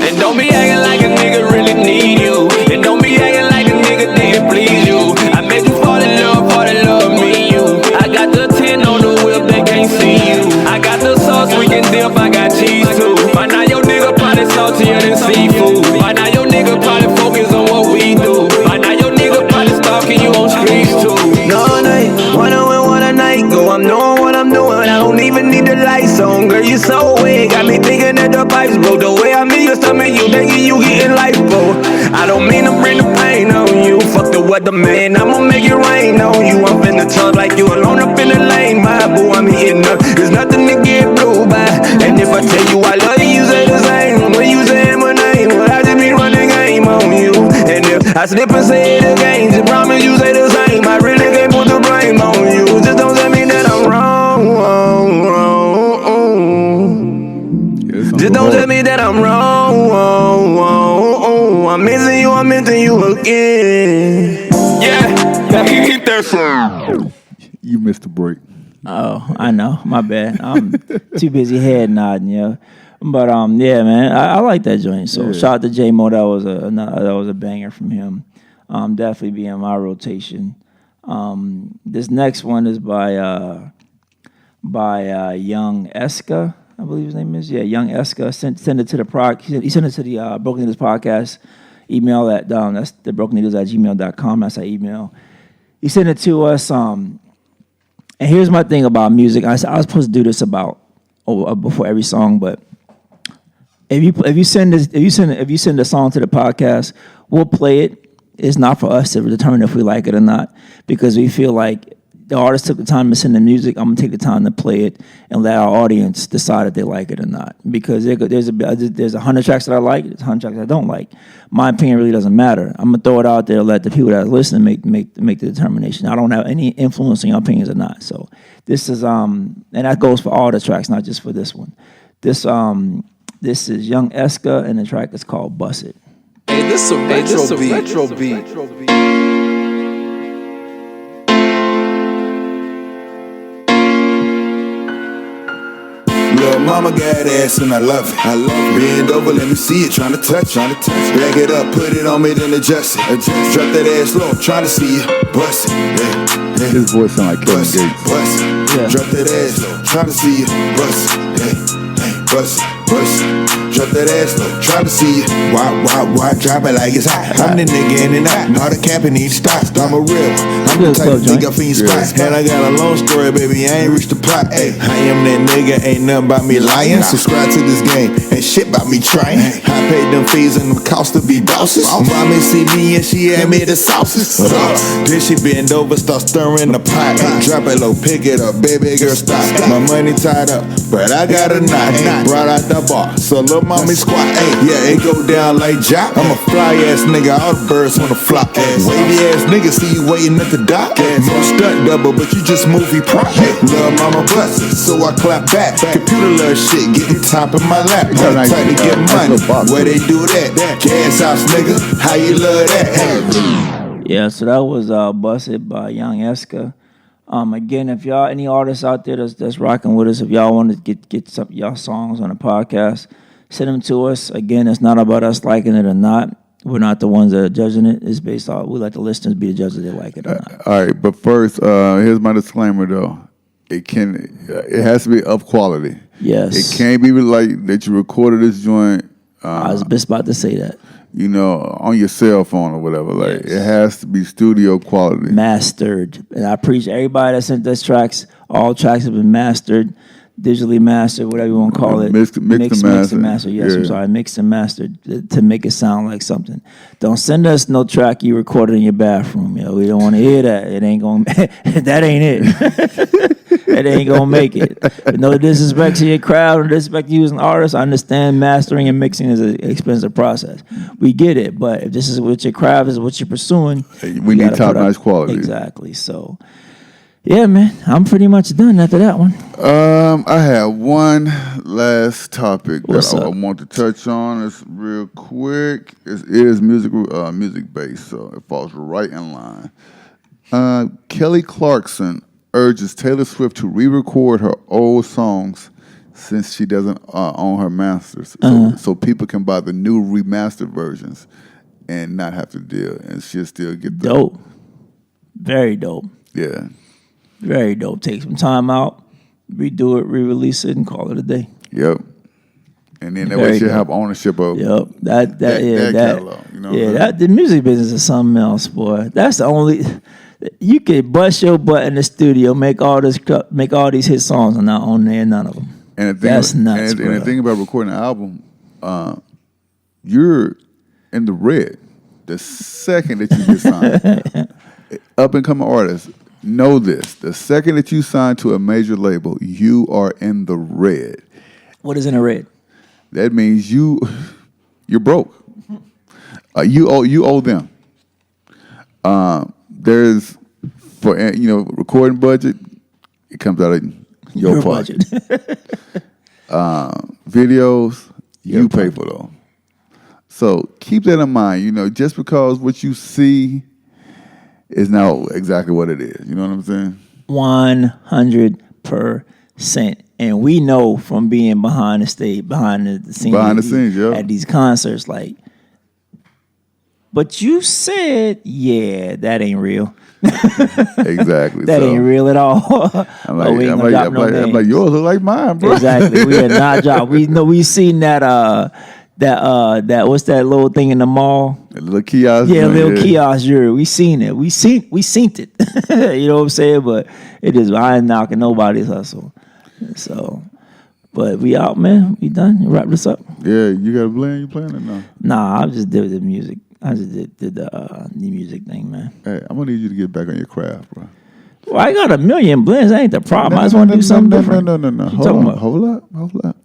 And don't be acting like a nigga really need you. And don't be acting like a nigga didn't please you. I made you fall in love me, you. I got the 10 on the whip, they can't see you. I got the sauce, we can dip, I got cheese too. By now your nigga probably saltier than seafood. By now your nigga probably focus on what we do. By now your nigga probably stalking you on streets too. No night, wanna win one a night. Go, I'm knowing what I'm doing. I don't even need the lights on. Girl, you so weird. Got me thinking that the pipes broke. The way I meet your stomach, you thinking you getting life, bro. I don't mean to bring the pain on you. Fuck the weather, man. I'ma make it rain on you. I'm finna talk like you alone up in the lane, my boo. I'm eating up. There's nothing to get blue by. And if I tell you I love you, you say the same. When you say my name, well, I just be running game on you. And if I slip and say it again, just promise you say the same. I really can't put the blame on you. Just don't tell me that I'm wrong. Just don't tell me that I'm wrong. I'm missing you again. Yeah, hit that song. You missed the break. Oh, I know. My bad. I'm too busy head nodding, yeah. But yeah, man, I like that joint. So shout out to J-Mo. That was a banger from him. Definitely be in my rotation. This next one is by Young Eska, I believe his name is. Yeah, Young Eska. Send it to the he sent it to the Broken Needles podcast email at that's the brokenneedles@gmail.com. That's our email. He sent it to us. And here's my thing about music. I was supposed to do this before every song, but if you send a song to the podcast, we'll play it. It's not for us to determine if we like it or not, because we feel like the artist took the time to send the music. I'm gonna take the time to play it and let our audience decide if they like it or not. Because there's 100 tracks that I like, there's 100 tracks I don't like. My opinion really doesn't matter. I'm gonna throw it out there, let the people that listen make the determination. I don't have any influence on your opinions or not. So this is and that goes for all the tracks, not just for this one. This is Young Eska, and the track is called "Bust It." Hey, this is a retro beat. Little mama got ass and I love it. Bend over, let me see it, tryna touch. Back it up, put it on me, then adjust it. Drop that ass low, tryna see you. Bust it, yeah. His voice sound like Kevin Gates. Bust it, Yeah. drop that ass low, tryna see you. Bust it, hey, bust it. Drop that ass low, tryna see you. Why, drop it like it's hot. I'm the nigga in and out, all the capping needs stops. I'm a real one, I'm the type of nigga fiend spot. And I got a long story, baby, I ain't reached the plot. Ay, I am that nigga, ain't nothing about me lying. Subscribe to this game, ain't shit about me trying. I paid them fees and them costs to be bosses. Mommy see me and she had me the sauces. Then she bend over, start stirring the pot. Ay, drop it low, pick it up, baby girl stop. My money tied up, but I got a knot. Brought out the bar, so lil' mommy squat. Ay, yeah, it go down like Jock. I'm a fly ass nigga, all the birds wanna flop. Wavy ass nigga, see you waiting at the dock. No stunt double, but you just movie prop. Lil' mama bust, so I clap back. Computer love shit, getting top in my lap. Tight to get money, where they do that? Gas house nigga, how you love that? Hey. Yeah, so that was Busted by Young Eska. Again, if y'all any artists out there that's rocking with us, if y'all want to get some y'all songs on the podcast, send them to us. Again, it's not about us liking it or not. We're not the ones that are judging it. It's based on we let the listeners be the judges if they like it or not. All right, but first, here's my disclaimer though. It has to be of quality. Yes. It can't be like that you recorded this joint. I was just about to say that. You know, on your cell phone or whatever. Like Yes. it has to be studio quality. Mastered. And I appreciate everybody that sent us tracks. All tracks have been mastered, digitally mastered, whatever you want to call it. Mixed and Mixed mastered. and mastered. Yes, Yeah. I'm sorry. Mixed and mastered to make it sound like something. Don't send us no track you recorded in your bathroom. Yo. We don't want to hear that. It ain't going to, that ain't it. That ain't going to make it. But no disrespect to your crowd or disrespect to you as an artist. I understand mastering and mixing is an expensive process. We get it. But if this is what your craft is, what you're pursuing, We you need gotta put up- top-notch quality. Exactly. So, yeah, man, I'm pretty much done after that one. I have one last topic What's that I up? want to touch on. It's real quick. It is music based, so it falls right in line. Kelly Clarkson urges Taylor Swift to re-record her old songs since she doesn't own her masters, so people can buy the new remastered versions and not have to deal, and she'll still get the Dope. Very dope. Yeah, Very dope. Take some time out, redo it, re-release it, and call it a day. yep. And then that Very way she'll dope. have ownership of Yep. That catalog. You know what I'm saying? that the music business is something else, boy. That's the only you could bust your butt in the studio, make all these hit songs, and not own none of them. And the thing, That's nuts, and the bro. thing about recording an album, you're in the red the second that you get signed. Up and coming artists know this. The second that you sign to a major label, you are in the red. What is in the red? That means you're broke. You owe them. There's for recording budget, it comes out of your pocket. Videos, you pay for those. So keep that in mind. Just because what you see is not exactly what it is. You know what I'm saying? 100%. And we know from being behind the stage, behind the scenes, yeah. at these concerts, like, but you said, yeah, that ain't real. Exactly. That So, ain't real at all. I'm But we ain't I'm gonna like, drop I'm no like, I'm names. like, yours look like mine, bro. Exactly. We had not dropped. We know we seen that what's that little thing in the mall? A little kiosk. Yeah, joint, little kiosk jury. We seen it. We seen it. You know what I'm saying? But it is. I ain't knocking nobody's hustle. So, but we out, man. We done. You wrap this up. Yeah, you got a blend? You playing it now? Nah, I just did the music. I just did the music thing, man. Hey, I'm gonna need you to get back on your craft, bro. Well, I got a million blends. That ain't the problem. I just want to do something different. No. What you Hold talking on. about? Hold up.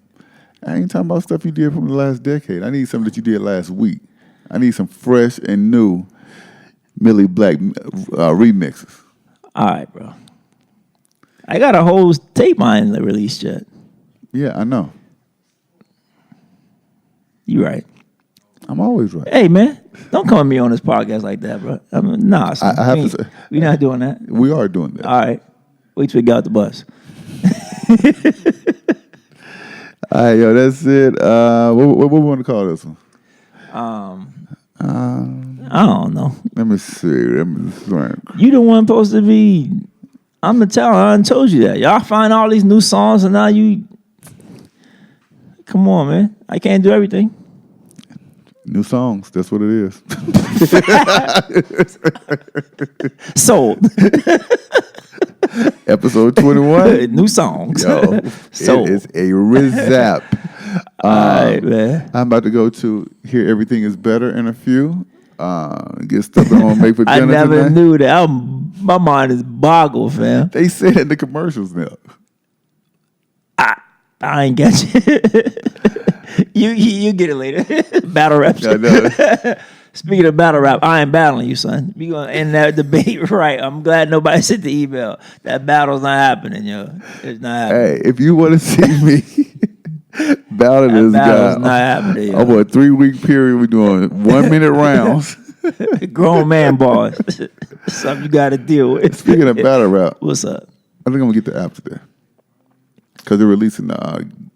I ain't talking about stuff you did from the last decade. I need something that you did last week. I need some fresh and new Millie Black remixes. All right, bro. I got a whole tape I ain't released yet. Yeah, I know. You right. I'm always right. Hey, man, don't come at me on this podcast like that, bro. I mean, nah, son, I have to say- we not doing that. We are doing that. All right. Wait till we get out the bus. All right, yo, that's it. What we want to call this one? I don't know. Let me see. You the one supposed to be. I'm the talent. I done told you that. Y'all find all these new songs and now you. Come on, man. I can't do everything. New songs. That's what it is. Sold. Episode 21. New songs. Yo, Sold. it is a rizap. All right, man. I'm about to go to Hear Everything Is Better in a few. Get stuff I'm going to make for I dinner never tonight. knew that. My mind is boggled, fam. They said in the commercials now. I ain't got you. you get it later. Battle rap. Yeah, I know. Speaking of battle rap, I ain't battling you, son. We gonna end that debate right. I'm glad nobody sent the email. That battle's not happening, yo. It's not happening. Hey, if you want to see me battle this battle's guy, not happening, yo. over a 3-week period, we're doing 1 minute rounds. Grown man bars. Something you got to deal with. Speaking of battle rap, What's up? I think I'm gonna get the app today because they're releasing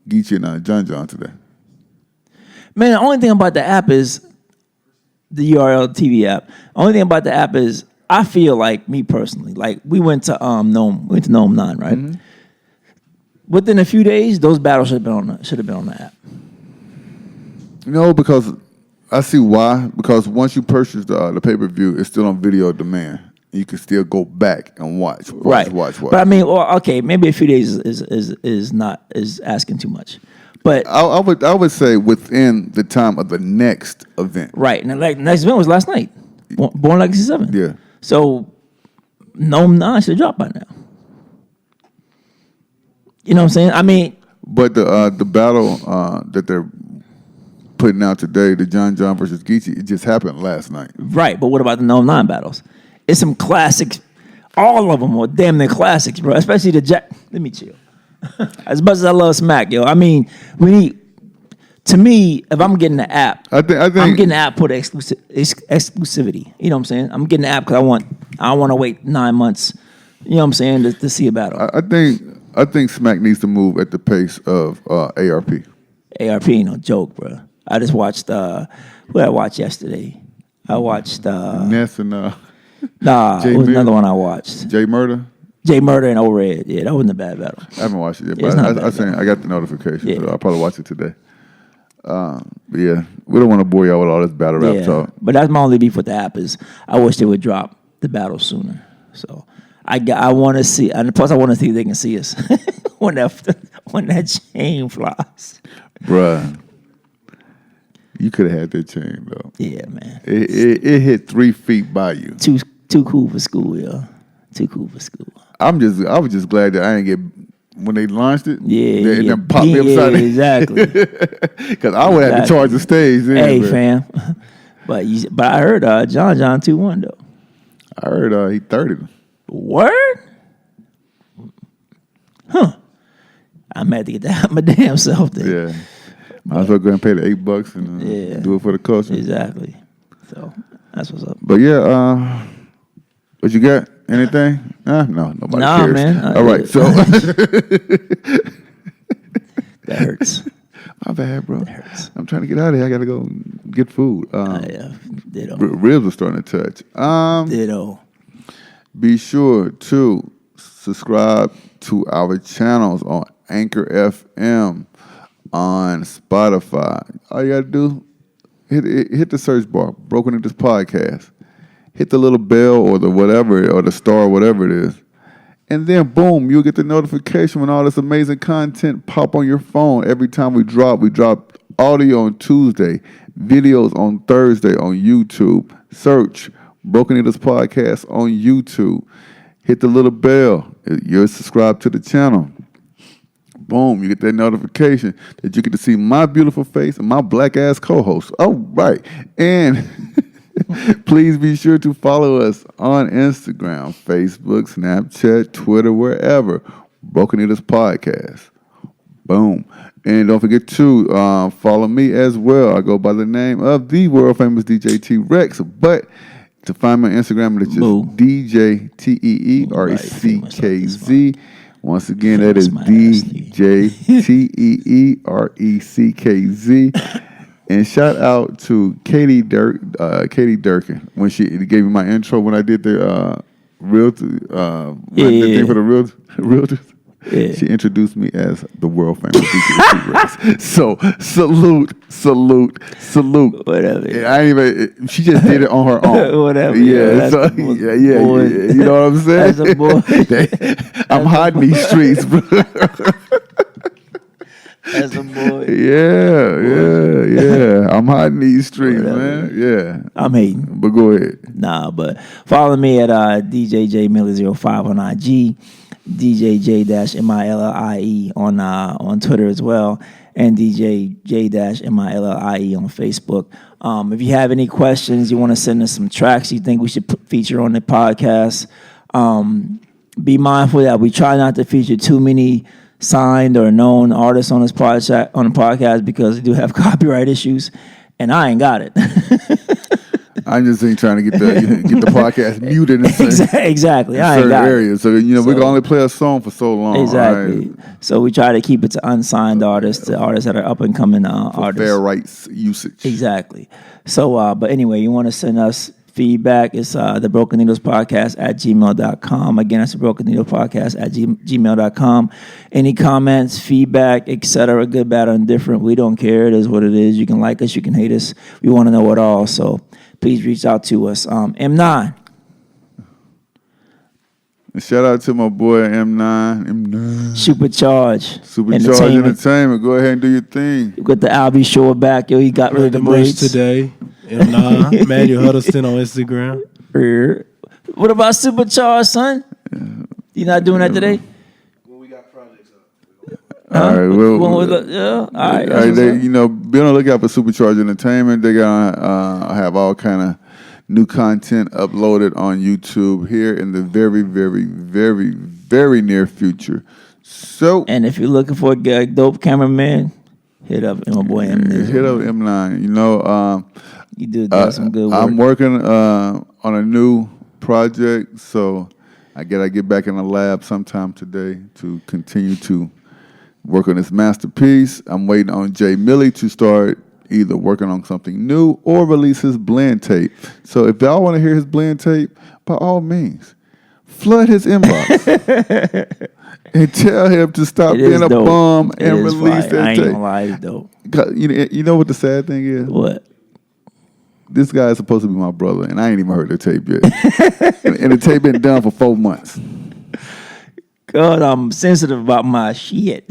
Geechee and John John today. Man, the only thing about the app is the URL TV app. Only thing about the app is I feel like, me personally, like we went to Gnome 9, right? Mm-hmm. Within a few days, those battles should have been on the app. No, because I see why. Because once you purchase the pay-per-view, it's still on video demand. You can still go back and watch. Right. But I mean, well, okay, maybe a few days is asking too much. But I would say within the time of the next event. right, and like next event was last night, Born Legacy 7. Yeah. So Gnome 9 should have dropped by now. You know what I'm saying? I mean, But the battle that they're putting out today, the John John versus Geechee, it just happened last night. right. But what about the Gnome 9 battles? It's some classics. All of them are damn near classics, bro. Especially the Jack. Let me chill. As much as I love Smack, yo, I mean, we need. To me, if I'm getting the app, I think I'm getting the app for the exclusivity. You know what I'm saying? I'm getting the app because I don't want to wait 9 months. You know what I'm saying to see a battle. I think Smack needs to move at the pace of ARP. ARP ain't no joke, bro. I just watched. What did I watch yesterday? I watched. Ness and Nah, Jay it was Murder? another one I watced. Jay Murder. Jay Murder and O-Red. Yeah, that wasn't a bad battle. I haven't watched it yet, Yeah, it's but not bad, I got the notification, Yeah. so I'll probably watch it today. But yeah, we don't want to bore y'all with all this battle rap Yeah, talk. but that's my only beef with the app is I wish they would drop the battle sooner. So I want to see, and plus I want to see if they can see us when that chain flies. Bruh, you could have had that chain though. Yeah, man. It hit 3 feet by you. Too cool for school, yo. Too cool for school. I was just glad that I didn't get when they launched it. Yeah, it yeah, done popped me upside the exactly. because I would have to charge the stage. Then, Hey, man. fam. But I heard John 2-1 though. I heard he 30. Word? Huh. I'm had to get that out my damn self then. Yeah, might as well go and pay the $8 and Yeah. do it for the culture. Exactly. So that's what's up. But yeah, what you got? Anything? No, nobody Nah, cares. man. All right, so That hurts. my bad, bro. That hurts. I'm trying to get out of here. I got to go get food. Yeah. Ditto. Ribs are starting to touch. Ditto. Be sure to subscribe to our channels on Anchor FM, on Spotify. All you got to do, hit the search bar, Broken Needles Podcast. Hit the little bell or the whatever, or the star, whatever it is. And then, boom, you'll get the notification when all this amazing content pop on your phone. Every time we drop audio on Tuesday, videos on Thursday on YouTube. Search Broken Needles Podcast on YouTube. Hit the little bell. You're subscribed to the channel. Boom, you get that notification that you get to see my beautiful face and my black-ass co-host. Oh, right. And please be sure to follow us on Instagram, Facebook, Snapchat, Twitter, wherever. Broken Needles Podcast. Boom. And don't forget to follow me as well. I go by the name of the world famous DJ T Rex. But to find me on Instagram, it's just DJ TEERECKZ. Once again, that is DJ TEERECKZ. And shout out to Katie Durkin when she gave me my intro when I did the thing for the realtors. Yeah. She introduced me as the world famous DJ T-Rex. So salute. Whatever. Yeah, I ain't even. She just did it on her own. Whatever. Yeah. Yeah, Yeah. You know what I'm saying? That's a boy. I'm hiding these streets, bro. That's a boy. Yeah. I'm hiding these streets, Whatever. man. Yeah. I'm hating. But go ahead. Nah, but follow me at DJJMiller05 on IG. DJ J-MILLIE on Twitter as well, and DJ J-MILLIE on Facebook. If you have any questions, you want to send us some tracks you think we should feature on the podcast, be mindful that we try not to feature too many signed or known artists on the podcast because we do have copyright issues, and I ain't got it. I just ain't trying to get the podcast muted in exactly. I ain't certain got areas. So we can only play a song for so long. Exactly. Right? So we try to keep it to unsigned artists, to artists that are up and coming artists. Fair rights usage. Exactly. So, but anyway, you want to send us feedback? It's the Broken Needles Podcast at gmail.com. Again, it's the Broken Needles Podcast at gmail.com. Any comments, feedback, etc., good, bad, or indifferent, we don't care. It is what it is. You can like us, you can hate us. We want to know it all. So please reach out to us. M9. And shout out to my boy M9. Supercharge Entertainment. Go ahead and do your thing. You got the Albie Show back. Yo, he got rid of the merch braids today. M9, Manuel Huddleston on Instagram. What about Supercharge, son? You not doing that today? When we got projects up. All right. Well, All right. be on the lookout for Supercharge Entertainment. They're gonna have all kind of new content uploaded on YouTube here in the very, very, very, very near future. So, And if you're looking for a dope cameraman, hit up my boy M9. hit up M9. You do some good work. I'm working on a new project, so I gotta get back in the lab sometime today to continue to work on this masterpiece. I'm waiting on Jay Millie to start either working on something new or release his blend tape. So if y'all want to hear his blend tape, by all means, flood his inbox and tell him to stop being a bum and release that I ain't tape. gonna lie, it's dope. You know what the sad thing is? What? This guy is supposed to be my brother, and I ain't even heard the tape yet. and the tape been done for 4 months. God, I'm sensitive about my shit.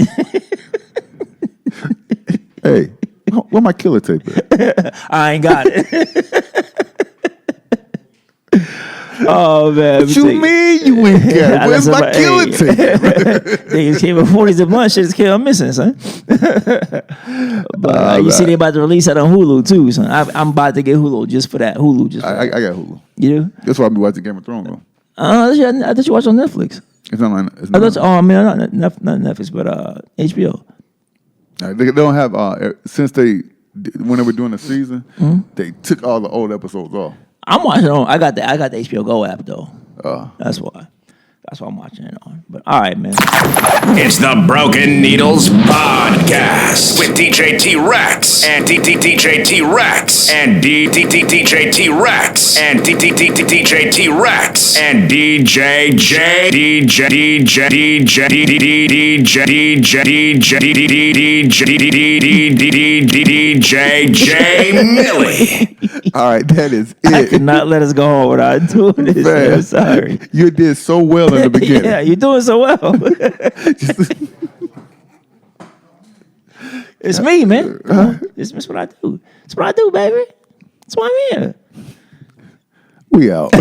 Hey, where my killer tape at? I ain't got it. Oh man! What you mean you ain't got it? Where's my killer tape? Niggas came with 40s a month. Shit's came missing, son. But you see, they about to release that on Hulu too, son. I'm about to get Hulu just for that. Hulu just. I got Hulu. You do? That's why I be watching Game of Thrones. Though. I thought you watched on Netflix. It's not on. It's I not thought. Not Netflix, but HBO. They don't have since when they were doing the season, they took all the old episodes off. I'm watching on. I got the HBO Go app though. That's why. That's why I'm watching it on. But all right, man. It's the Broken Needles Podcast with DJ T-Rex and DJ T-Rex and DJ T-Rex and DJ T-Rex and DJ J Millie. All right, that is it. I could not let us go home without doing this. Man, I'm sorry. You did so well in the beginning. Yeah, you're doing so well. It's me, man. It's what I do. It's what I do, baby. That's why I'm here. We out.